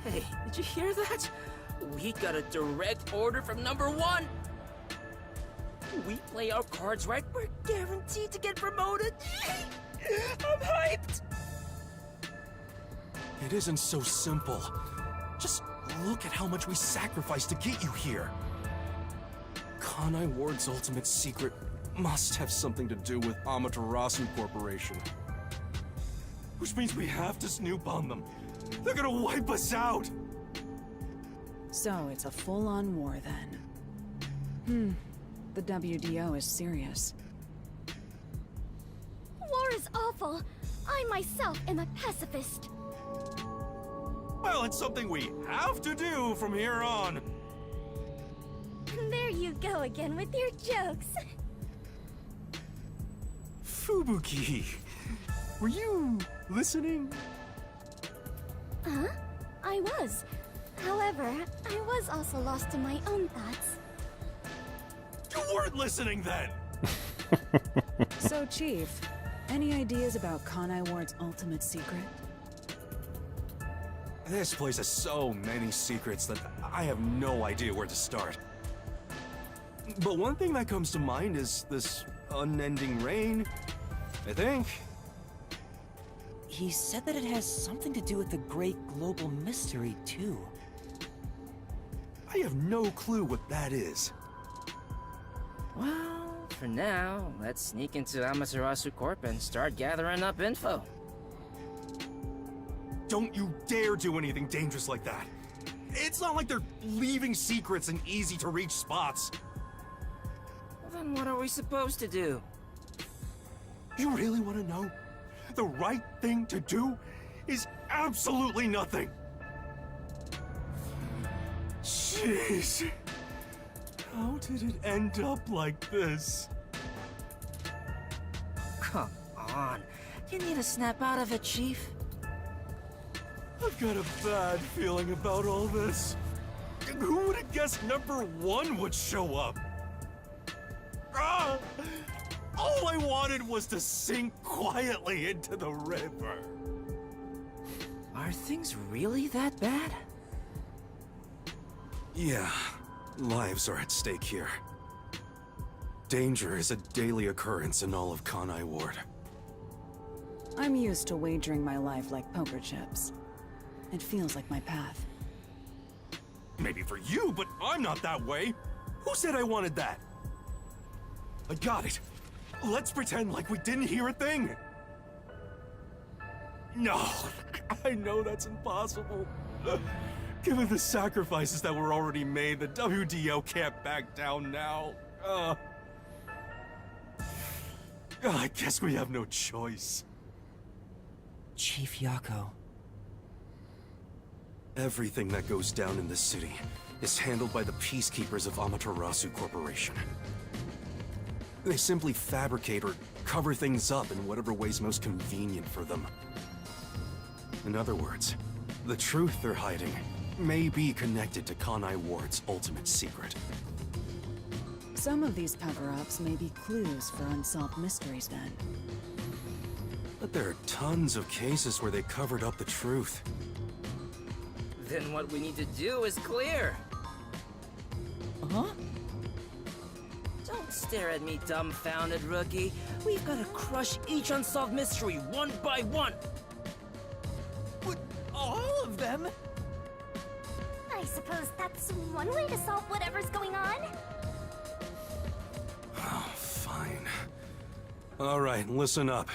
Hey, did you hear that? We got a direct order from Number 1. We play our cards right, we're guaranteed to get promoted. I'm hyped. It isn't so simple. Just look at how much we sacrificed to get you here. Kanai Ward's ultimate secret must have something to do with Amaterasu Corporation. Which means we have to snoop on them. They're gonna wipe us out! So it's a full-on war then. The WDO is serious. War is awful. I myself am a pacifist. Well, it's something we have to do from here on. There you go again with your jokes. Fubuki, were you listening? Huh? I was. However, I was also lost in my own thoughts. You weren't listening then! So, Chief, any ideas about Kanai Ward's ultimate secret? This place has so many secrets that I have no idea where to start. But one thing that comes to mind is this unending rain, I think. He said that it has something to do with the great global mystery, too. I have no clue what that is. Well, for now, let's sneak into Amaterasu Corp and start gathering up info. Don't you dare do anything dangerous like that. It's not like they're leaving secrets in easy-to-reach spots. Well, then what are we supposed to do? You really want to know? The right thing to do is absolutely nothing. Jeez. How did it end up like this? Come on. You need to snap out of it, Chief. I've got a bad feeling about all this. Who would have guessed number 1 would show up? Ah! All I wanted was to sink quietly into the river. Are things really that bad? Yeah, lives are at stake here. Danger is a daily occurrence in all of Kanai Ward. I'm used to wagering my life like poker chips. It feels like my path. Maybe for you, but I'm not that way. Who said I wanted that? I got it. Let's pretend like we didn't hear a thing. No, I know that's impossible. Given the sacrifices that were already made, the WDO can't back down now. I guess we have no choice. Chief Yako. Everything that goes down in this city is handled by the peacekeepers of Amaterasu Corporation. They simply fabricate or cover things up in whatever way's most convenient for them. In other words, the truth they're hiding may be connected to Kanai Ward's ultimate secret. Some of these cover-ups may be clues for unsolved mysteries then. But there are tons of cases where they covered up the truth. Then what we need to do is clear. Huh? Don't stare at me, dumbfounded rookie. We've got to crush each unsolved mystery one by one. But all of them? I suppose that's one way to solve whatever's going on. Oh, fine. All right, listen up.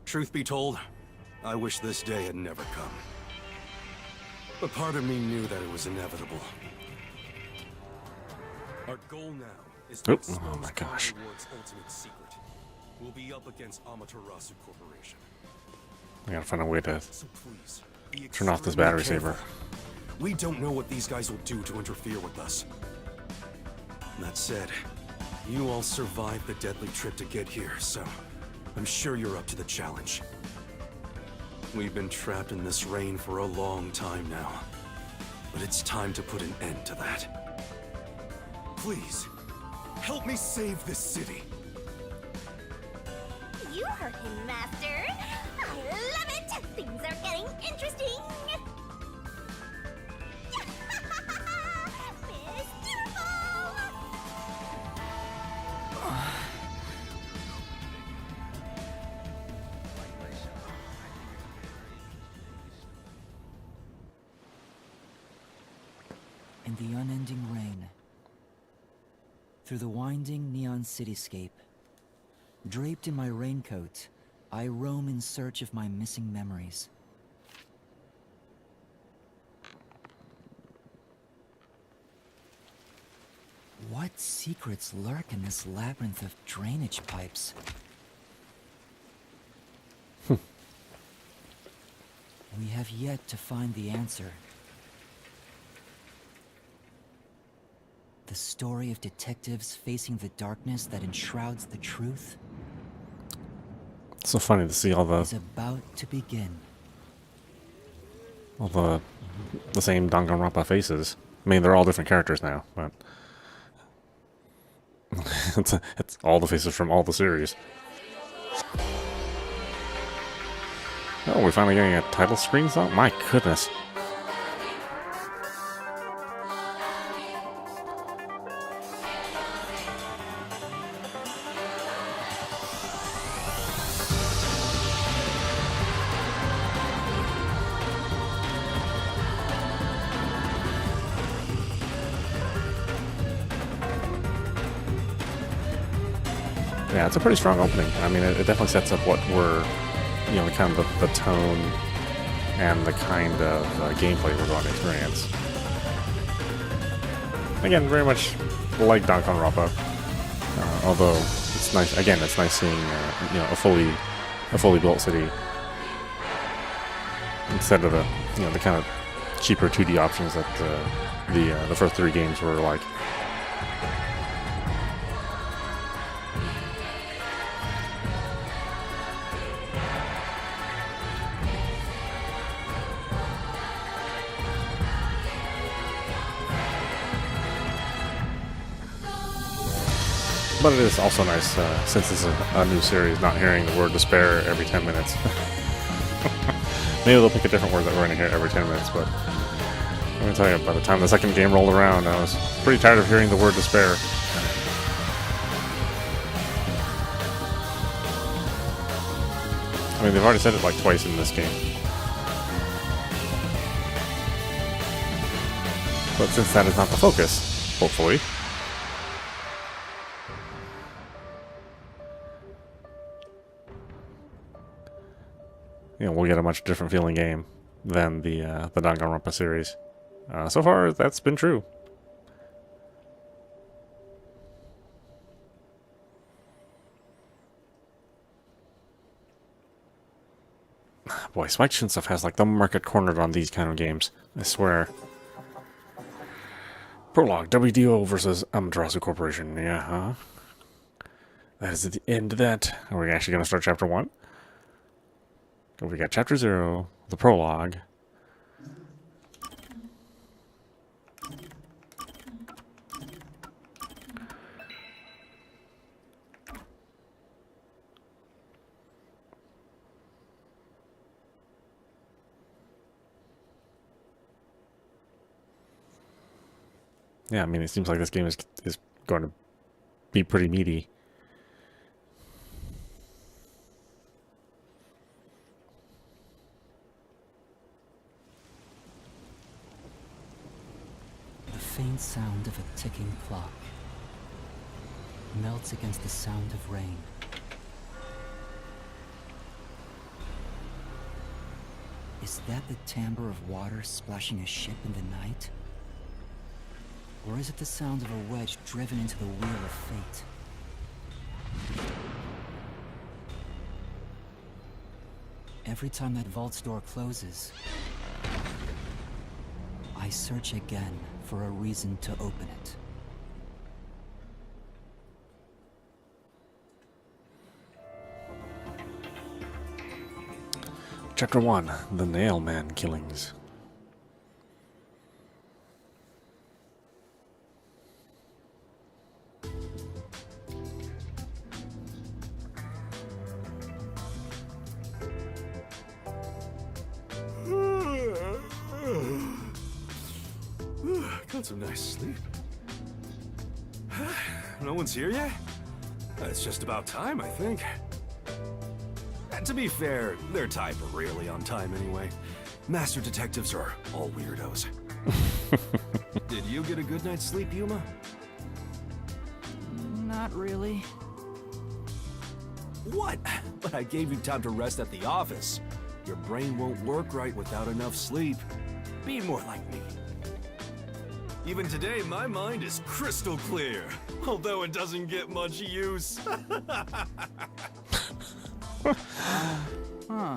Truth be told, I wish this day had never come. But part of me knew that it was inevitable. Our goal now is to expose oh my gosh. Kanai Ward's ultimate secret. We'll be up against Amaterasu Corporation. I gotta find a way to So please, be turn off this extremely battery careful. saver. We don't know what these guys will do to interfere with us. That said, you all survived the deadly trip to get here, so I'm sure you're up to the challenge. We've been trapped in this rain for a long time now, but it's time to put an end to that. Please, help me save this city. You heard him, Master. I love it. Things are getting interesting. In the unending rain, through the winding neon cityscape, draped in my raincoat, I roam in search of my missing memories. What secrets lurk in this labyrinth of drainage pipes? We have yet to find the answer. The story of detectives facing the darkness that enshrouds the truth It's so funny to see all is about to begin. the same Danganronpa faces. I mean, they're all different characters now, but it's all the faces from all the series. Oh, we're finally getting a title screen song? My goodness. Yeah, it's a pretty strong opening. I mean, it definitely sets up what we're, you know, kind of the tone and the kind of gameplay we're going to experience. Again, very much like Danganronpa, although it's nice. Again, it's nice seeing you know, a fully built city instead of the kind of cheaper 2D options that the first 3 games were like. but it is also nice, since it's a new series, not hearing the word despair every 10 minutes. Maybe they'll pick a different word that we're going to hear every 10 minutes, but I'm going to tell you, by the time the second game rolled around, I was pretty tired of hearing the word despair. I mean, they've already said it like twice in this game. But since that is not the focus, hopefully, you know, we'll get a much different feeling game than the Danganronpa series. So far, that's been true. Boy, Spike Chunsoft has like the market cornered on these kind of games. I swear. Prologue, WDO versus Amaterasu Corporation. Yeah, huh? That is the end of that. Are we actually going to start chapter 1? We got chapter 0, the prologue. Yeah, I mean, it seems like this game is going to be pretty meaty. The faint sound of a ticking clock melts against the sound of rain. Is that the timbre of water splashing a ship in the night? Or is it the sound of a wedge driven into the wheel of fate? Every time that vault's door closes, I search again for a reason to open it. Chapter 1, the Nailman Killings. Got some nice sleep. No one's here yet? It's just about time, I think. And to be fair, their type are rarely on time anyway. Master detectives are all weirdos. Did you get a good night's sleep, Yuma? Not really. What? But I gave you time to rest at the office. Your brain won't work right without enough sleep. Be more like me. Even today, my mind is crystal clear, although it doesn't get much use. Huh.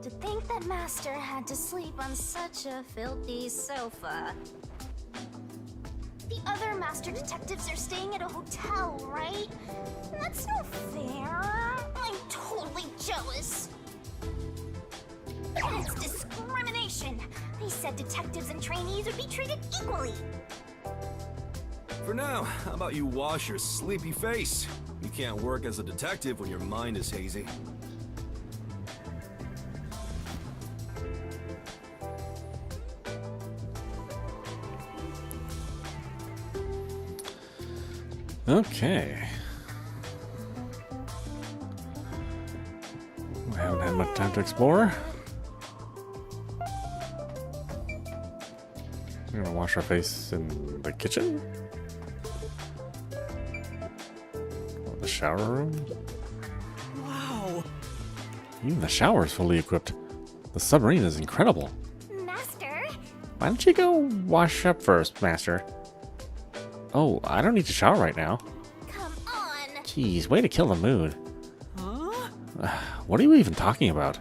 To think that Master had to sleep on such a filthy sofa. The other Master detectives are staying at a hotel, right? That's no fair. I'm totally jealous. That's discrimination. They said detectives and trainees would be treated equally. For now, how about you wash your sleepy face? You can't work as a detective when your mind is hazy. Okay. We haven't had much time to explore. We're gonna wash our face in the kitchen? Or the shower room? Wow! Even the shower is fully equipped. The submarine is incredible. Master? Why don't you go wash up first, Master? Oh, I don't need to shower right now. Come on. Jeez, way to kill the mood. Huh? What are you even talking about?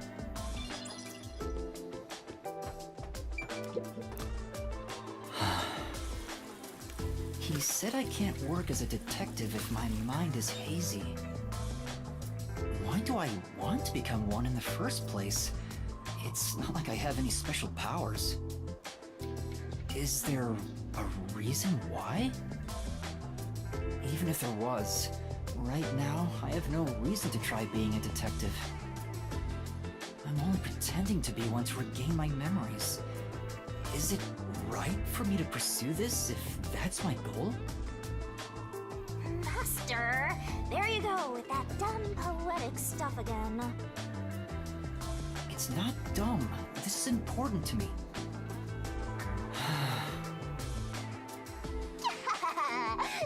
He said I can't work as a detective if my mind is hazy. Why do I want to become one in the first place? It's not like I have any special powers. Is there a reason why? Even if there was, right now, I have no reason to try being a detective. I'm only pretending to be one to regain my memories. Is it right for me to pursue this if that's my goal? Master, there you go with that dumb poetic stuff again. It's not dumb. This is important to me.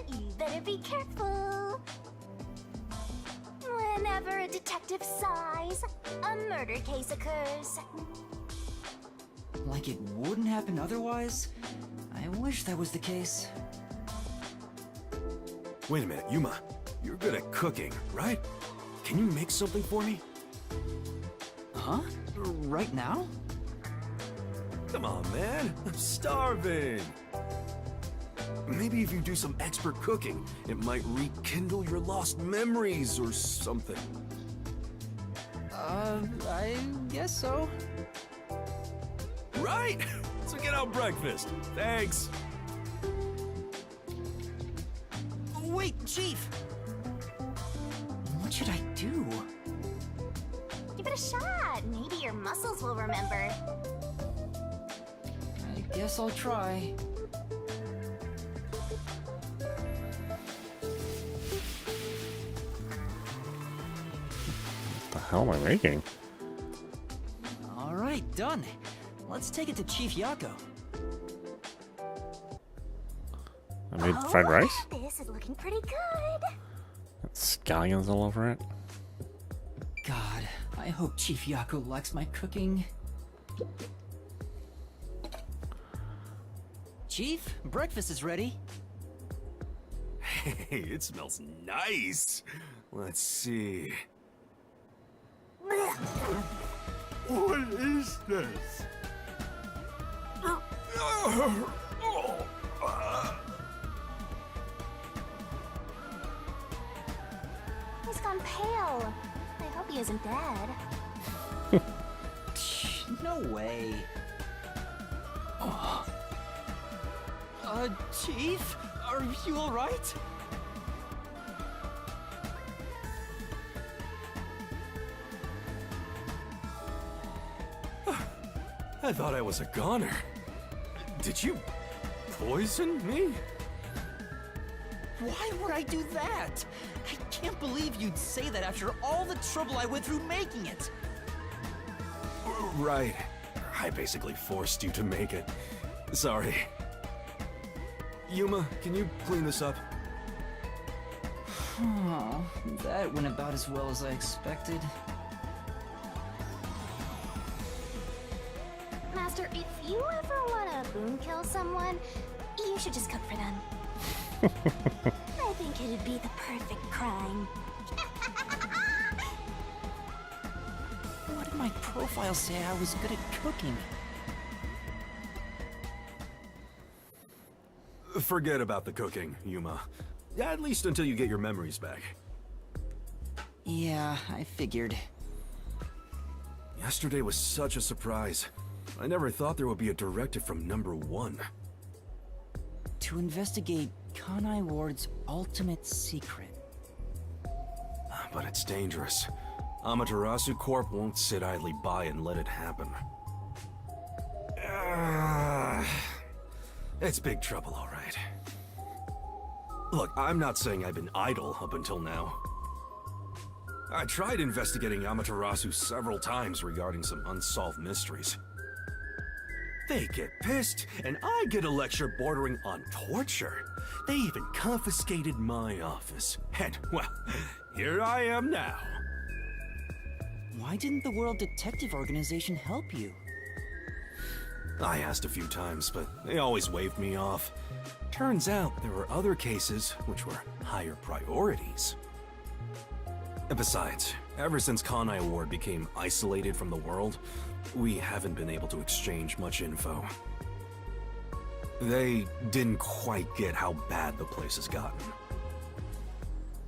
You better be careful. Whenever a detective sighs, a murder case occurs. Like it wouldn't happen otherwise? I wish that was the case. Wait a minute, Yuma. You're good at cooking, right? Can you make something for me? Huh? Right now? Come on, man. I'm starving. Maybe if you do some expert cooking, it might rekindle your lost memories or something. I guess so. Right! So get out breakfast. Thanks. Wait, Chief! What should I do? Give it a shot. Maybe your muscles will remember. I guess I'll try. What the hell am I making? Alright, done. Let's take it to Chief Yako. I made fried rice? This is looking pretty good. Scallions all over it. God, I hope Chief Yako likes my cooking. Chief, breakfast is ready. Hey, it smells nice. Let's see. What is this? He's gone pale. I hope he isn't dead. No way. Oh. Chief? Are you alright? I thought I was a goner. Did you poison me? Why would I do that? I can't believe you'd say that after all the trouble I went through making it. Right. I basically forced you to make it. Sorry. Yuma, can you clean this up? Oh, that went about as well as I expected. Master, if you ever want to boom kill someone, you should just cook for them. I think it'd be the perfect crime. What did my profile say I was good at cooking? Forget about the cooking, Yuma. At least until you get your memories back. Yeah, I figured. Yesterday was such a surprise. I never thought there would be a directive from number 1. To investigate Kanai Ward's ultimate secret. But it's dangerous. Amaterasu Corp won't sit idly by and let it happen. It's big trouble, all right. Look, I'm not saying I've been idle up until now. I tried investigating Amaterasu several times regarding some unsolved mysteries. They get pissed, and I get a lecture bordering on torture. They even confiscated my office. And, well, here I am now. Why didn't the World Detective Organization help you? I asked a few times, but they always waved me off. Turns out there were other cases which were higher priorities. And besides, ever since Kanai Ward became isolated from the world, we haven't been able to exchange much info. They didn't quite get how bad the place has gotten.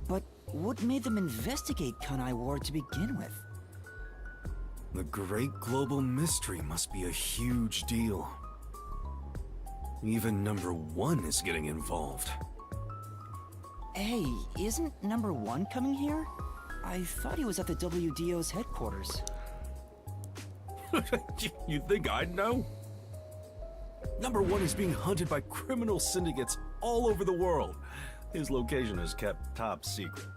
But what made them investigate Kanai Ward to begin with? The great global mystery must be a huge deal. Even number 1 is getting involved. Hey, isn't number 1 coming here? I thought he was at the WDO's headquarters. You think I'd know? Number 1 is being hunted by criminal syndicates all over the world. His location is kept top secret.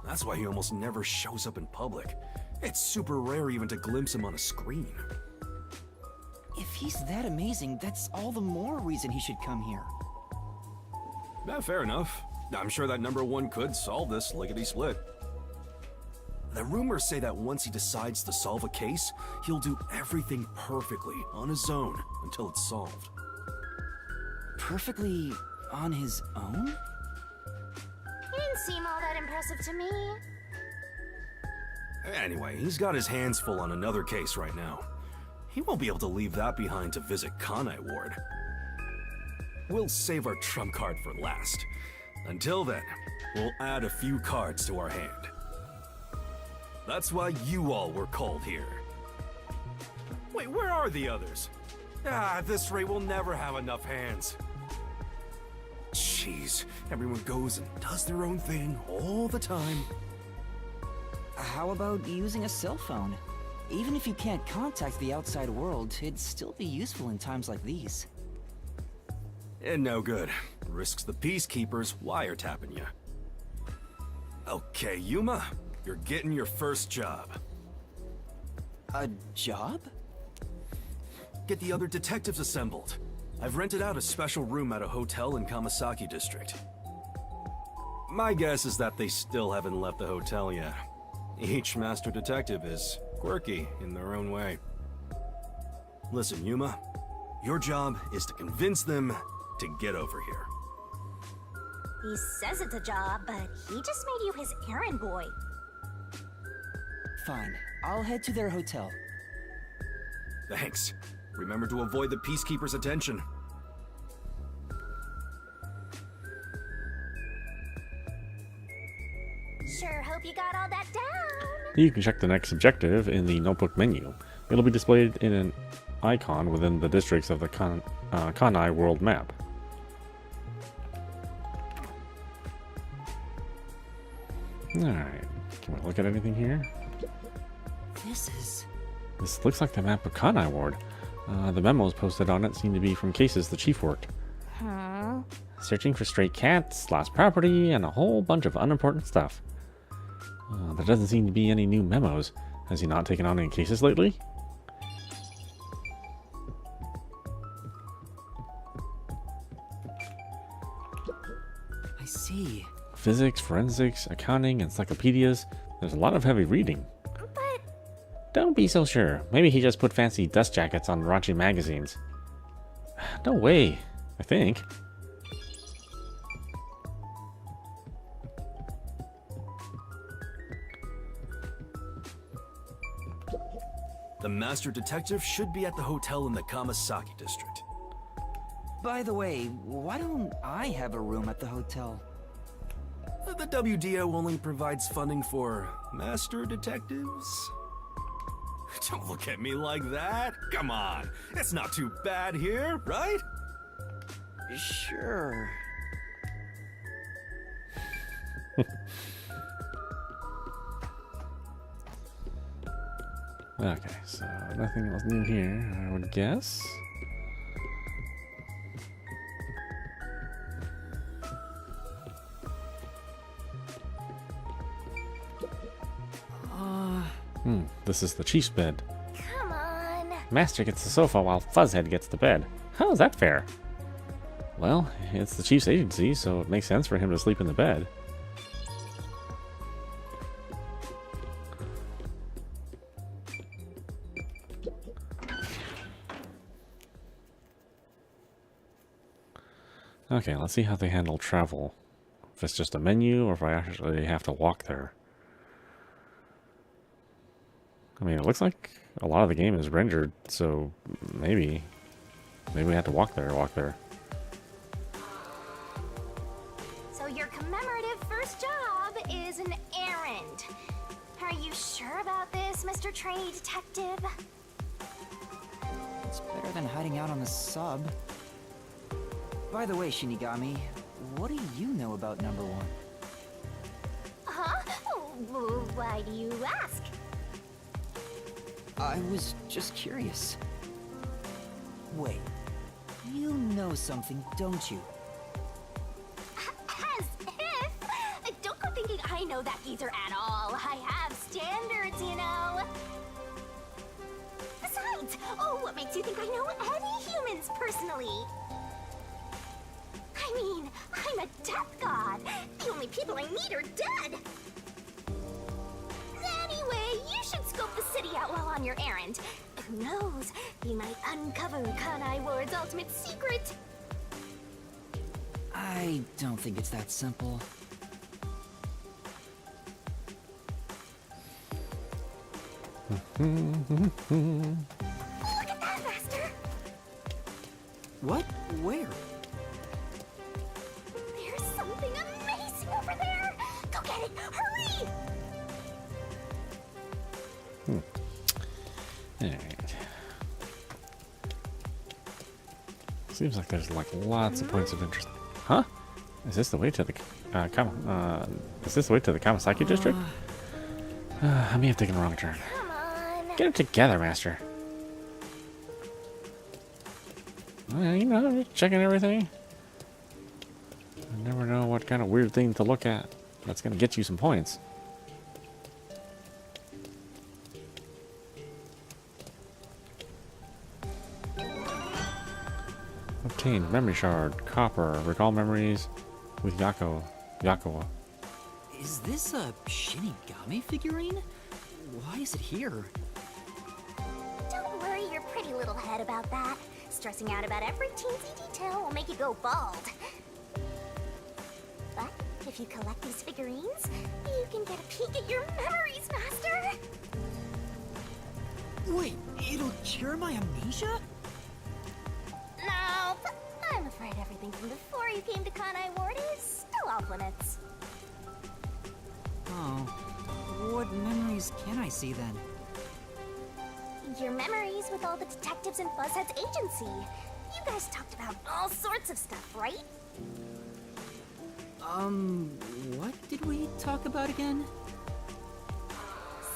That's why he almost never shows up in public. It's super rare even to glimpse him on a screen. If he's that amazing, that's all the more reason he should come here. Yeah, fair enough. I'm sure that number 1 could solve this lickety-split. The rumors say that once he decides to solve a case, he'll do everything perfectly on his own until it's solved. Perfectly on his own? He didn't seem all that impressive to me. Anyway, he's got his hands full on another case right now. He won't be able to leave that behind to visit Kanai Ward. We'll save our trump card for last. Until then, we'll add a few cards to our hand. That's why you all were called here. Wait, where are the others? At this rate, we'll never have enough hands. Jeez, everyone goes and does their own thing all the time. How about using a cell phone? Even if you can't contact the outside world, it'd still be useful in times like these. And no good. Risks the peacekeepers wiretapping you. Okay, Yuma, you're getting your first job. A job? Get the other detectives assembled. I've rented out a special room at a hotel in Kamasaki District. My guess is that they still haven't left the hotel yet. Each master detective is quirky in their own way. Listen, Yuma, your job is to convince them to get over here. He says it's a job, but he just made you his errand boy. Fine, I'll head to their hotel. Thanks. Remember to avoid the peacekeepers' attention. Sure hope you got all that down. You can check the next objective in the notebook menu. It'll be displayed in an icon within the districts of the Kanai world map. Alright, can we look at anything here? This looks like the map of Kanai Ward. The memos posted on it seem to be from cases the chief worked. Huh? Searching for stray cats, lost property, and a whole bunch of unimportant stuff. There doesn't seem to be any new memos. Has he not taken on any cases lately? I see. Physics, forensics, accounting, encyclopedias. There's a lot of heavy reading. But Don't be so sure. Maybe he just put fancy dust jackets on raunchy magazines. No way, I think. The master detective should be at the hotel in the Kamasaki district. By the way, why don't I have a room at the hotel? The WDO only provides funding for master detectives? Don't look at me like that. Come on. It's not too bad here, right? Sure. Okay, so nothing else new here, I would guess. This is the chief's bed. come on. Master gets the sofa while Fuzzhead gets the bed. How is that fair? Well, it's the chief's agency, so it makes sense for him to sleep in the bed. Okay, let's see how they handle travel. If it's just a menu or if I actually have to walk there. I mean, it looks like a lot of the game is rendered, so maybe we have to walk there. So your commemorative first job is an errand. Are you sure about this, Mr. Trainee Detective? It's better than hiding out on the sub. By the way, Shinigami, what do you know about number 1? Huh? Why do you ask? I was just curious. Wait, you know something, don't you? As if! Don't go thinking I know that geezer at all. I have standards, you know. Besides, what makes you think I know any humans personally? I mean, I'm a death god. The only people I need are dead. Anyway, you should scope the city out while on your errand. Who knows? You might uncover Kanai Ward's ultimate secret. I don't think it's that simple. Look at that, Master! What? Where? There's something amazing over there! Go get it! Hurry! Alright. Seems like there's like lots of points of interest. Huh? Is this the way to the is this the way to the Kamasaki district? I may have taken the wrong turn. Come on! Get it together, Master. You know, just checking everything. I never know what kind of weird thing to look at that's gonna get you some points. Obtained memory shard, copper, recall memories with Yakoa. Is this a Shinigami figurine? Why is it here? Don't worry your pretty little head about that. Stressing out about every teensy detail will make you go bald. But if you collect these figurines, you can get a peek at your memories, Master! Wait, it'll cure my amnesia? No, but I'm afraid everything from before you came to Kanai Ward is still off limits. Oh, what memories can I see then? Your memories with all the detectives in Buzzhead's agency. You guys talked about all sorts of stuff, right? What did we talk about again?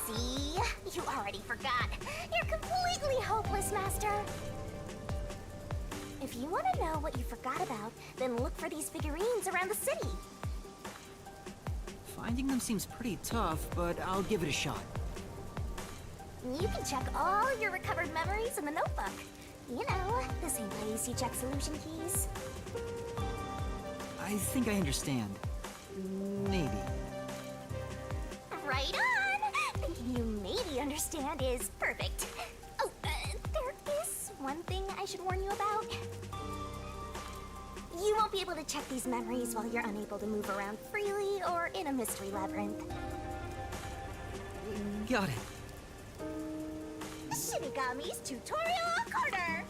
See? You already forgot. You're completely hopeless, Master. If you want to know what you forgot about, then look for these figurines around the city. Finding them seems pretty tough, but I'll give it a shot. You can check all your recovered memories in the notebook. You know, the same place you check solution keys. I think I understand. Maybe. Right on! Thinking you maybe understand is perfect. Oh, there is one thing I should warn you about. You won't be able to check these memories while you're unable to move around freely or in a mystery labyrinth. Got it. Shinigami's Tutorial Corner!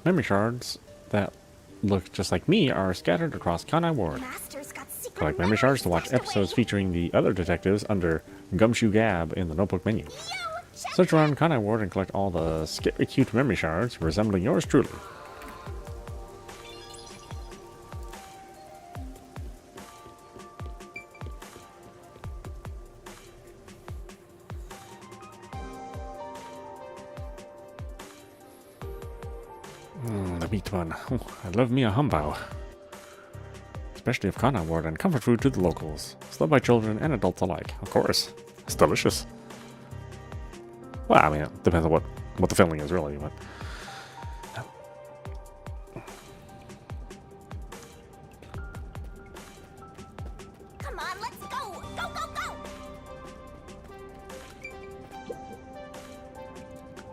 Memory shards that look just like me are scattered across Kanai Ward. Master's got secret Collect memory shards to watch stashed episodes away. featuring the other detectives under Gumshoe Gab in the notebook menu. Yo, check Search around Kanai Ward and collect all the scary cute memory shards resembling yours truly. The meat one. Oh, I love me a humbao. Especially of Kanai Ward and comfort food to the locals. It's loved by children and adults alike. Of course. It's delicious. Well, I mean, it depends on what the filling is really, but... Come on, let's go! Go, go, go!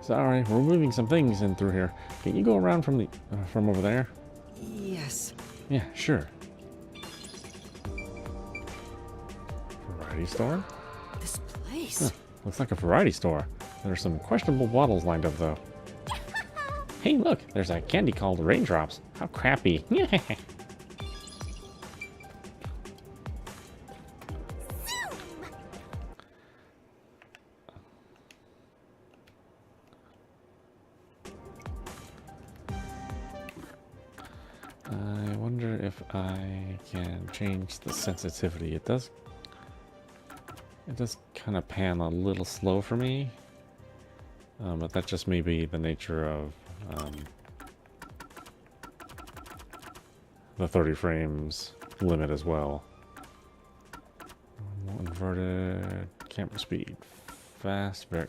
Sorry, we're moving some things in through here. Can you go around from the from over there? Yes. Yeah, sure. Variety store? This place. Huh, looks like a variety store. There's some questionable bottles lined up though. Hey, look, there's a candy called Raindrops. How crappy. I wonder if I can change the sensitivity. It does kind of pan a little slow for me, but that just may be the nature of the 30 frames limit as well. Inverted camera speed. Fast, very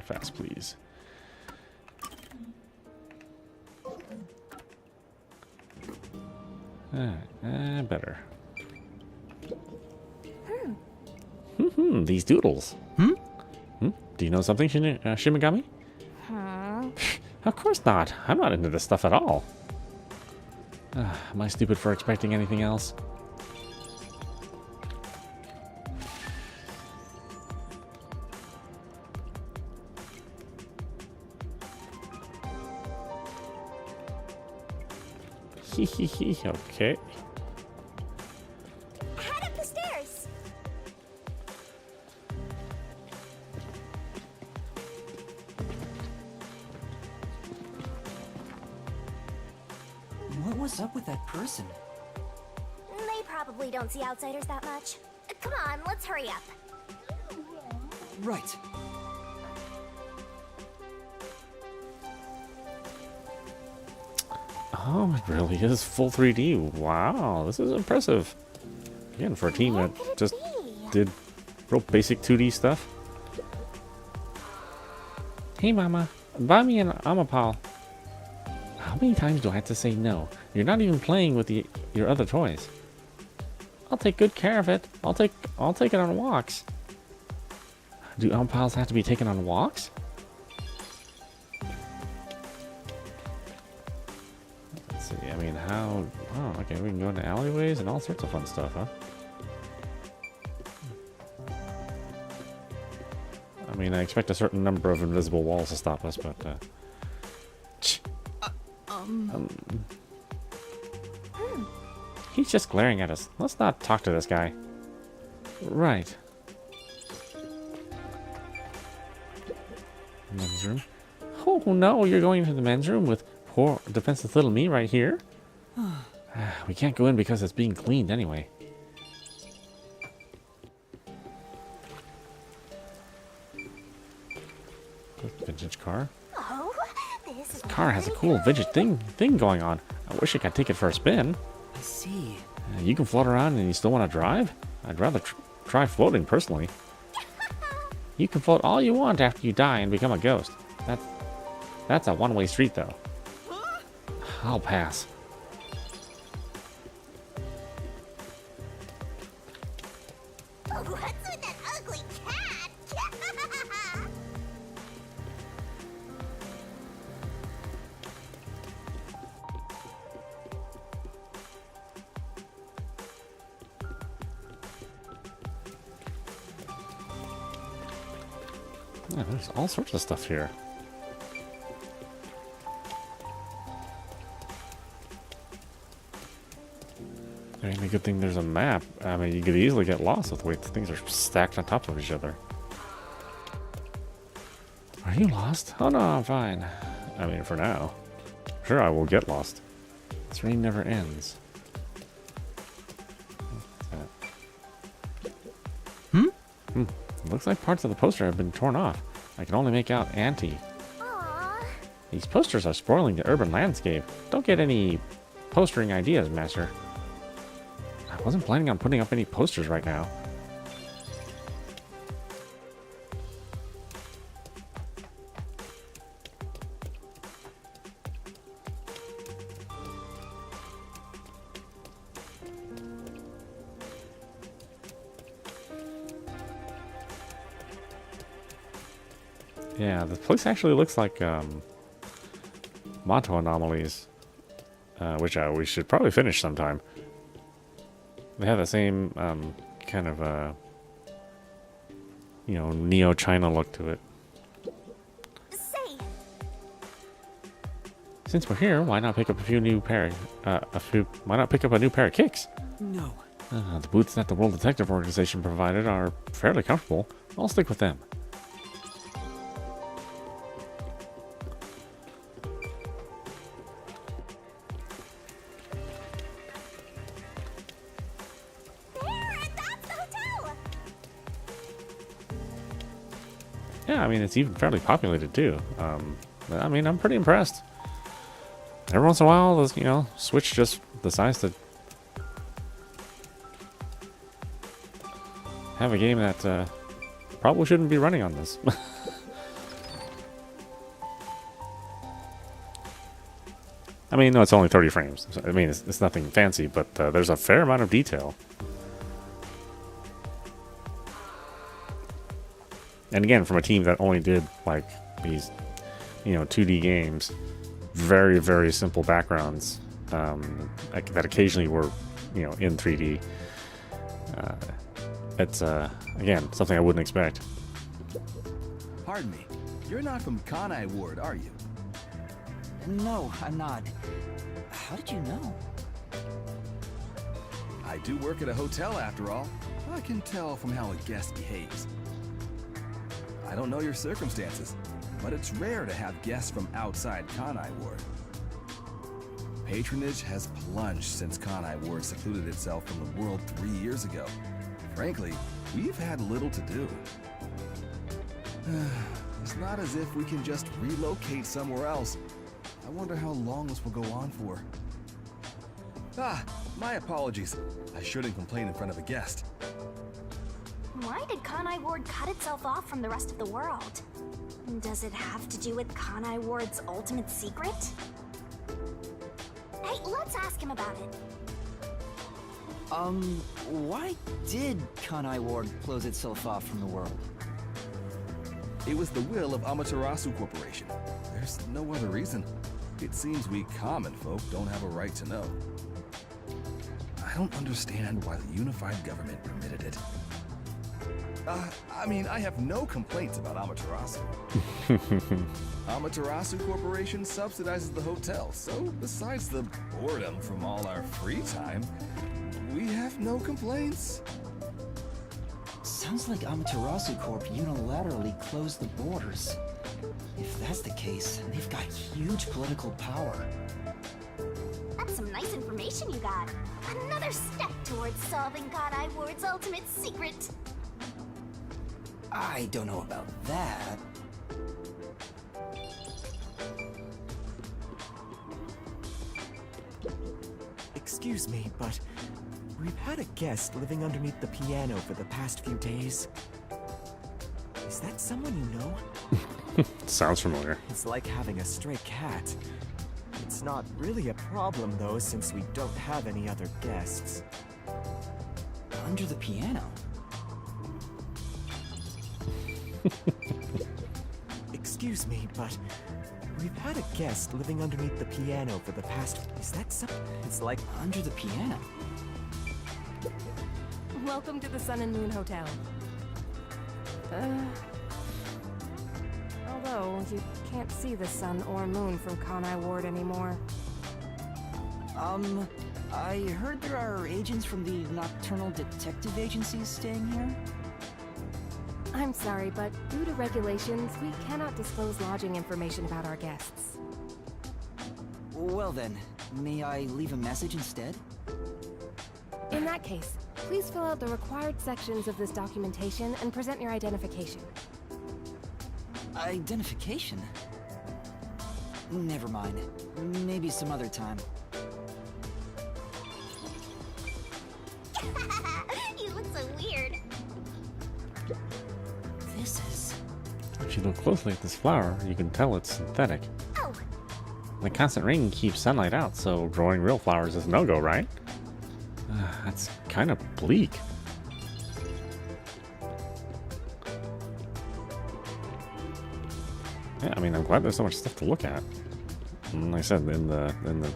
fast, please. Better. These doodles. Do you know something, Shimigami? Of course not. I'm not into this stuff at all. Am I stupid for expecting anything else? Okay. Head up the stairs. What was up with that person? They probably don't see outsiders that much. Come on, let's hurry up. Right. Oh, it really is full 3D. Wow, this is impressive. Again, for a team that just did real basic 2D stuff. Hey, Mama, buy me an Amapal. How many times do I have to say no? You're not even playing with your other toys. I'll take good care of it. I'll take it on walks. Do Amapals have to be taken on walks? Let's see. I mean, how? Oh, okay. We can go into alleyways and all sorts of fun stuff, huh? I mean, I expect a certain number of invisible walls to stop us, but he's just glaring at us. Let's not talk to this guy. Right. Men's room. Oh no, you're going to the men's room with poor defenseless little me right here? We can't go in because it's being cleaned anyway. Vintage car. Oh, this is Car has a cool vintage thing going on. I wish I could take it for a spin. I see. You can float around and you still want to drive? I'd rather try floating personally. You can float all you want after you die and become a ghost. That's a one-way street though. I'll pass. Oh, what's with that ugly cat? Yeah, there's all sorts of stuff here. I mean, the good thing there's a map. I mean, you could easily get lost with the way things are stacked on top of each other. Are you lost? Oh no, I'm fine. I mean, for now. Sure, I will get lost. This rain never ends. Looks like parts of the poster have been torn off. I can only make out Auntie. Aww. These posters are spoiling the urban landscape. Don't get any postering ideas, Master. I wasn't planning on putting up any posters right now. Yeah, the place actually looks like Mato anomalies, which we should probably finish sometime. They have the same kind of neo-China look to it. Say, Since we're here, why not pick up a new pair of kicks? No. The boots that the World Detective Organization provided are fairly comfortable. I'll stick with them. Yeah, I mean, it's even fairly populated too. I mean, I'm pretty impressed. Every once in a while, you know, Switch just decides to have a game that probably shouldn't be running on this. I mean, no, it's only 30 frames. I mean, it's nothing fancy, but there's a fair amount of detail. And again, from a team that only did like these, you know, 2D games, very, very simple backgrounds that occasionally were, you know, in 3D. It's again something I wouldn't expect. Pardon me, you're not from Kanai Ward, are you? No, I'm not. How did you know? I do work at a hotel after all. I can tell from how a guest behaves. I don't know your circumstances, but it's rare to have guests from outside Kanai Ward. Patronage has plunged since Kanai Ward secluded itself from the world 3 years ago. Frankly, we've had little to do. It's not as if we can just relocate somewhere else. I wonder how long this will go on for. Ah, my apologies. I shouldn't complain in front of a guest. Why did Kanai Ward cut itself off from the rest of the world? Does it have to do with Kanai Ward's ultimate secret? Hey, let's ask him about it. Why did Kanai Ward close itself off from the world? It was the will of Amaterasu Corporation. There's no other reason. It seems we common folk don't have a right to know. I don't understand why the unified government permitted it. I mean, I have no complaints about Amaterasu. Amaterasu Corporation subsidizes the hotel, so besides the boredom from all our free time, we have no complaints. Sounds like Amaterasu Corp unilaterally closed the borders. If that's the case, they've got huge political power. That's some nice information you got. Another step towards solving Kanai Ward's ultimate secret. I don't know about that. Excuse me, but we've had a guest living underneath the piano for the past few days. Is that someone you know? Sounds familiar. It's like having a stray cat. It's not really a problem, though, since we don't have any other guests. Under the piano? Excuse me, but we've had a guest living underneath the piano for the past... Is that some... It's like... Under the piano? Welcome to the Sun and Moon Hotel. Although, you can't see the sun or moon from Kanai Ward anymore. I heard there are agents from the Nocturnal Detective Agencies staying here? I'm sorry, but due to regulations, we cannot disclose lodging information about our guests. Well then, may I leave a message instead? In that case, please fill out the required sections of this documentation and present your identification. Identification? Never mind. Maybe some other time. You look so weird. This is... If you look closely at this flower, you can tell it's synthetic. Oh, The constant rain keeps sunlight out, so growing real flowers is no-go, right? That's kind of bleak. Yeah, I mean, I'm glad there's so much stuff to look at. And like I said, in the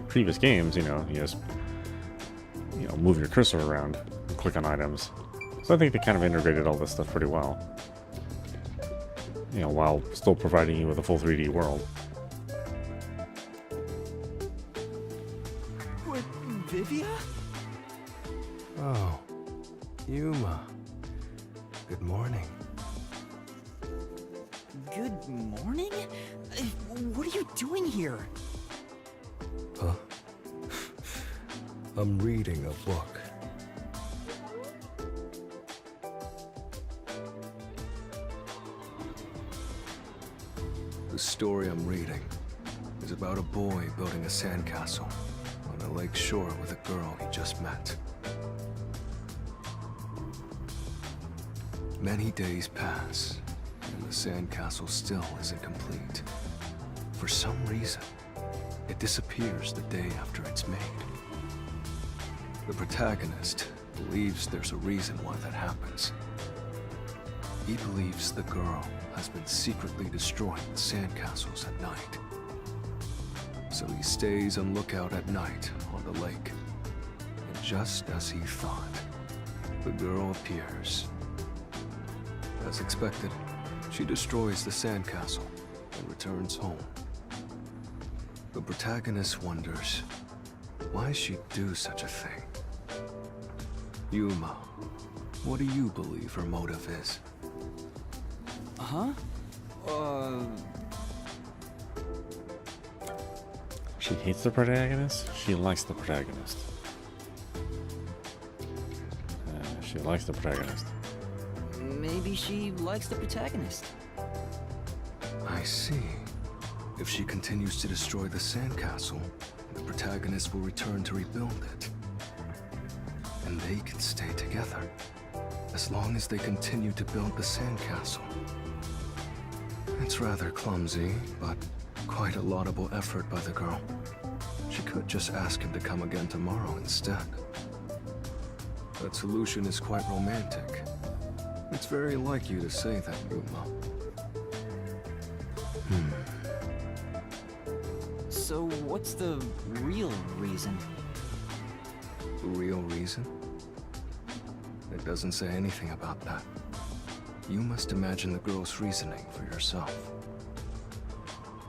previous games, you know, you just move your cursor around and click on items. So I think they kind of integrated all this stuff pretty well. You know, while still providing you with a full 3D world. What, Vivia? Oh, Yuma. Good morning. Good morning? What are you doing here? Huh? I'm reading a book. The story I'm reading is about a boy building a sandcastle on a lake shore with a girl he just met. Many days pass, and the sandcastle still isn't complete. For some reason, it disappears the day after it's made. The protagonist believes there's a reason why that happens. He believes the girl has been secretly destroying the sandcastles at night. So he stays on lookout at night on the lake. And just as he thought, the girl appears. As expected, she destroys the sandcastle and returns home. The protagonist wonders why she'd do such a thing. Yuma, what do you believe her motive is? Huh? She hates the protagonist? She likes the protagonist. She likes the protagonist. Maybe she likes the protagonist. I see. If she continues to destroy the sandcastle, the protagonist will return to rebuild it. And they can stay together, as long as they continue to build the sandcastle. It's rather clumsy, but quite a laudable effort by the girl. She could just ask him to come again tomorrow instead. That solution is quite romantic. It's very like you to say that, Yuma. So what's the real reason? The real reason? It doesn't say anything about that. You must imagine the girl's reasoning for yourself.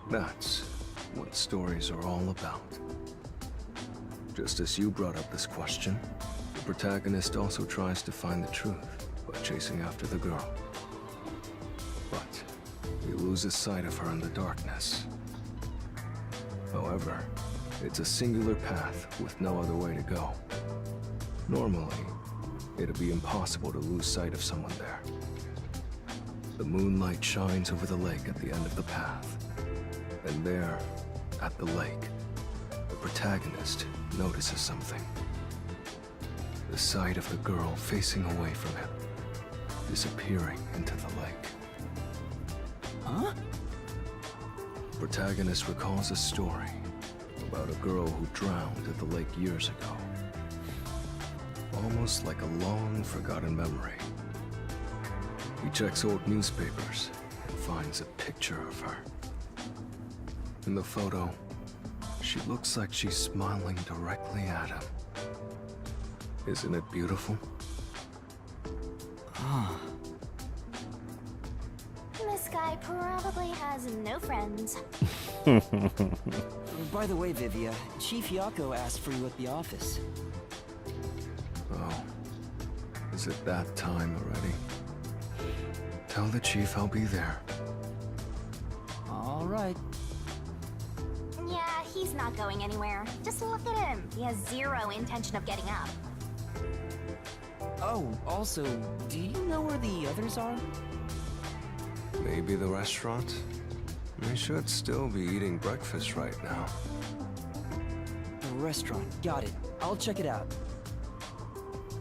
That's what stories are all about. Just as you brought up this question, the protagonist also tries to find the truth by chasing after the girl. But he loses sight of her in the darkness. However, it's a singular path with no other way to go. Normally, it'd be impossible to lose sight of someone there. The moonlight shines over the lake at the end of the path. And there, at the lake, the protagonist notices something. The sight of the girl facing away from him, disappearing into the lake. Huh? The protagonist recalls a story about a girl who drowned at the lake years ago. Almost like a long forgotten memory. He checks old newspapers and finds a picture of her. In the photo, she looks like she's smiling directly at him. Isn't it beautiful? This guy probably has no friends. By the way, Vivia, Chief Yako asked for you at the office. Oh, is it that time already? Tell the chief I'll be there. All right. Yeah, he's not going anywhere. Just look at him. He has zero intention of getting up. Oh, also, do you know where the others are? Maybe the restaurant? They should still be eating breakfast right now. The restaurant. Got it. I'll check it out.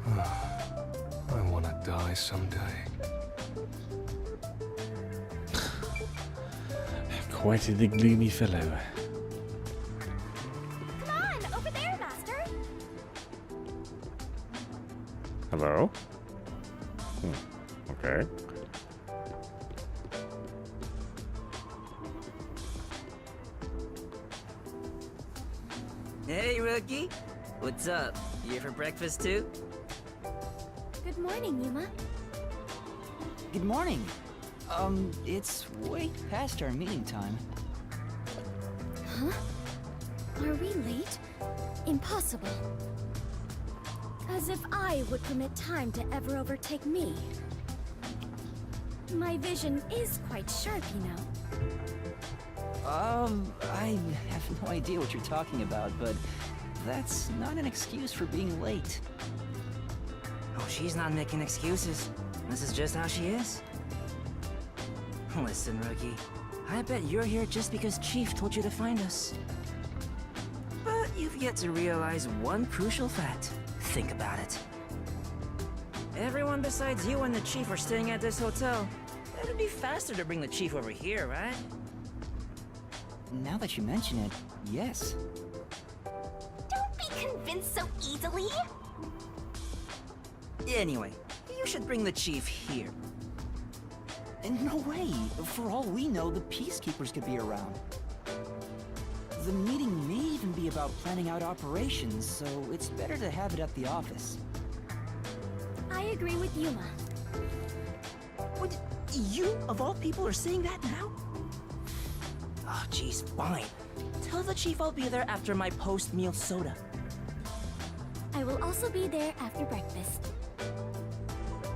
I want to die someday. Quite the gloomy fellow. Come on, over there, Master. Hello? Okay. Hey, rookie. What's up? You here for breakfast too? Good morning, Yuma. Good morning. It's way past our meeting time. Huh? Are we late? Impossible. As if I would permit time to ever overtake me. My vision is quite sharp, you know. I have no idea what you're talking about, but that's not an excuse for being late. Oh, she's not making excuses. This is just how she is. Listen, rookie. I bet you're here just because Chief told you to find us. But you've yet to realize one crucial fact. Think about it. Everyone besides you and the Chief are staying at this hotel. It'd be faster to bring the Chief over here, right? Now that you mention it, yes. Don't be convinced so easily. Anyway, you should bring the Chief here. And no way. For all we know, the Peacekeepers could be around. The meeting may even be about planning out operations, so it's better to have it at the office. I agree with Yuma. What? You, of all people, are saying that now? Oh, jeez, fine. Tell the Chief I'll be there after my post-meal soda. I will also be there after breakfast.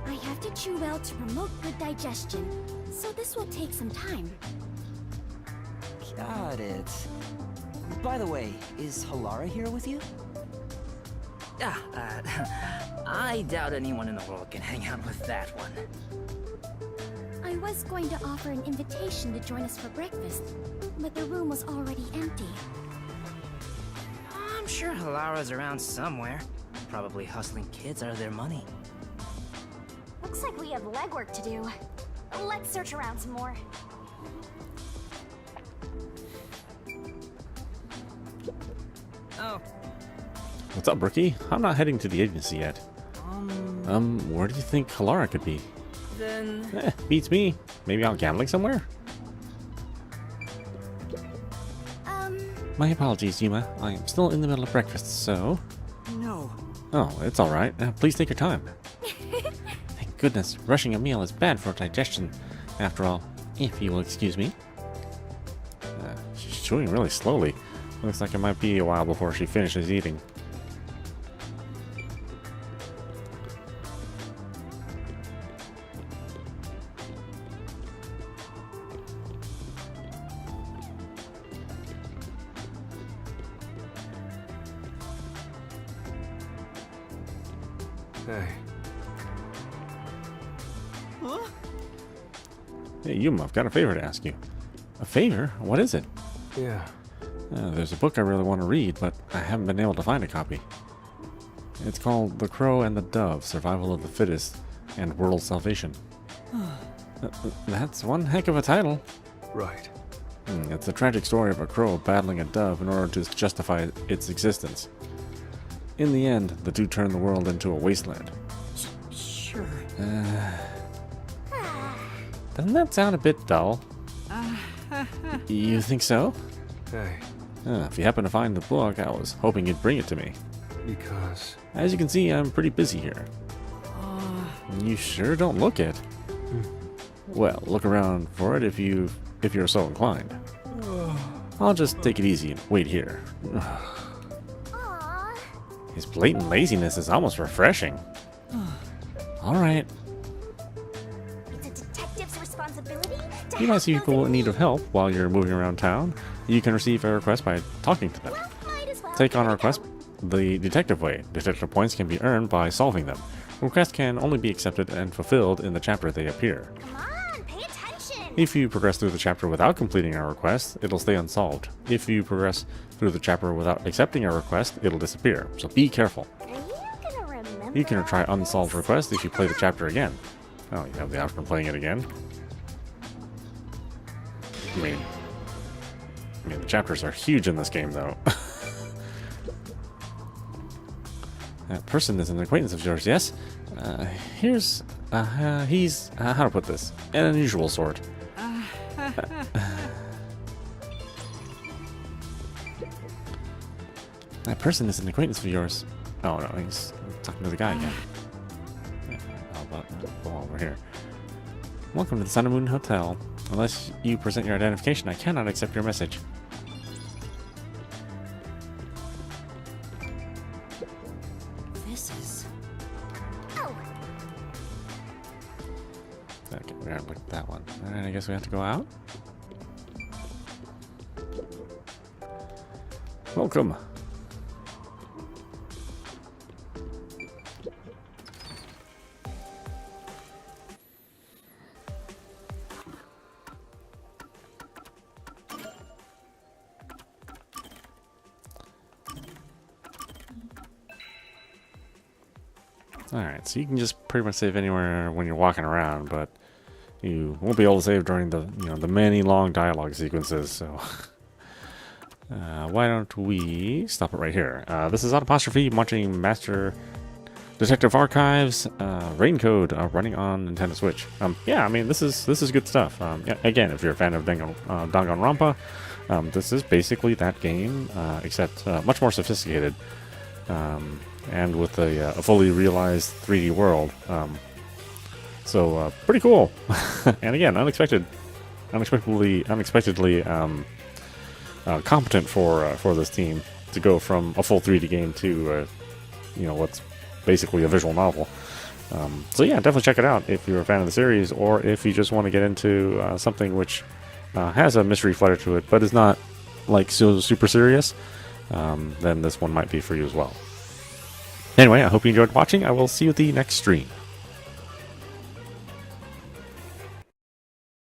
I have to chew well to promote good digestion, so this will take some time. Got it. By the way, is Halara here with you? I doubt anyone in the world can hang out with that one. I was going to offer an invitation to join us for breakfast, but the room was already empty. I'm sure Halara's around somewhere. Probably hustling kids out of their money. Looks like we have legwork to do. Let's search around some more. Oh. What's up, Rookie? I'm not heading to the agency yet. Where do you think Halara could be? Then... Beats me. Maybe out gambling somewhere? My apologies, Yuma. I am still in the middle of breakfast, so... No. Oh, it's alright. Please take your time. Thank goodness, rushing a meal is bad for digestion, after all, if you will excuse me. She's chewing really slowly. Looks like it might be a while before she finishes eating. Hey. Huh? Hey, Yuma, I've got a favor to ask you. A favor? What is it? Yeah. There's a book I really want to read, but I haven't been able to find a copy. It's called The Crow and the Dove, Survival of the Fittest and World Salvation. That's one heck of a title. Right. It's the tragic story of a crow battling a dove in order to justify its existence. In the end, the two turn the world into a wasteland. Sure. Doesn't that sound a bit dull? You think so? Hey. If you happen to find the book, I was hoping you'd bring it to me. Because... As you can see, I'm pretty busy here. You sure don't look it. Well, look around for it if you're so inclined. I'll just take it easy and wait here. His blatant laziness is almost refreshing. Alright. It's a detective's responsibility to You might see people in need of help while you're moving around town. You can receive a request by talking to them. might as well Take on a give it request the detective way. Detective points can be earned by solving them. Requests can only be accepted and fulfilled in the chapter they appear. Come on, pay attention. If you progress through the chapter without completing a request, it'll stay unsolved. If you progress through the chapter without accepting a request, it'll disappear. So be careful. Are you gonna remember? You can try unsolved requests if you play the chapter again. Oh, you have the option of playing it again? I mean, the chapters are huge in this game, though. That person is an acquaintance of yours, yes? He's, how to put this? An unusual sort. That person is an acquaintance of yours. Oh no, he's talking to the guy again. How about go over here? Welcome to the Sun and Moon Hotel. Unless you present your identification, I cannot accept your message. This is... Oh, Okay, we're gonna look at that one. Alright, I guess we have to go out. Welcome. Alright, so you can just pretty much save anywhere when you're walking around, but you won't be able to save during the, you know, the many long dialogue sequences, so... why don't we stop it right here? This is audap watching Master Detective Archives, Rain Code, running on Nintendo Switch. Yeah, I mean, this is good stuff. Yeah, again, if you're a fan of Danganronpa, this is basically that game, except much more sophisticated, and with a fully realized 3D world. So pretty cool, and again, unexpectedly competent for this team to go from a full 3D game to you know, what's basically a visual novel. So yeah, definitely check it out if you're a fan of the series, or if you just want to get into something which has a mystery flair to it, but is not like so super serious. Then this one might be for you as well. Anyway, I hope you enjoyed watching. I will see you at the next stream.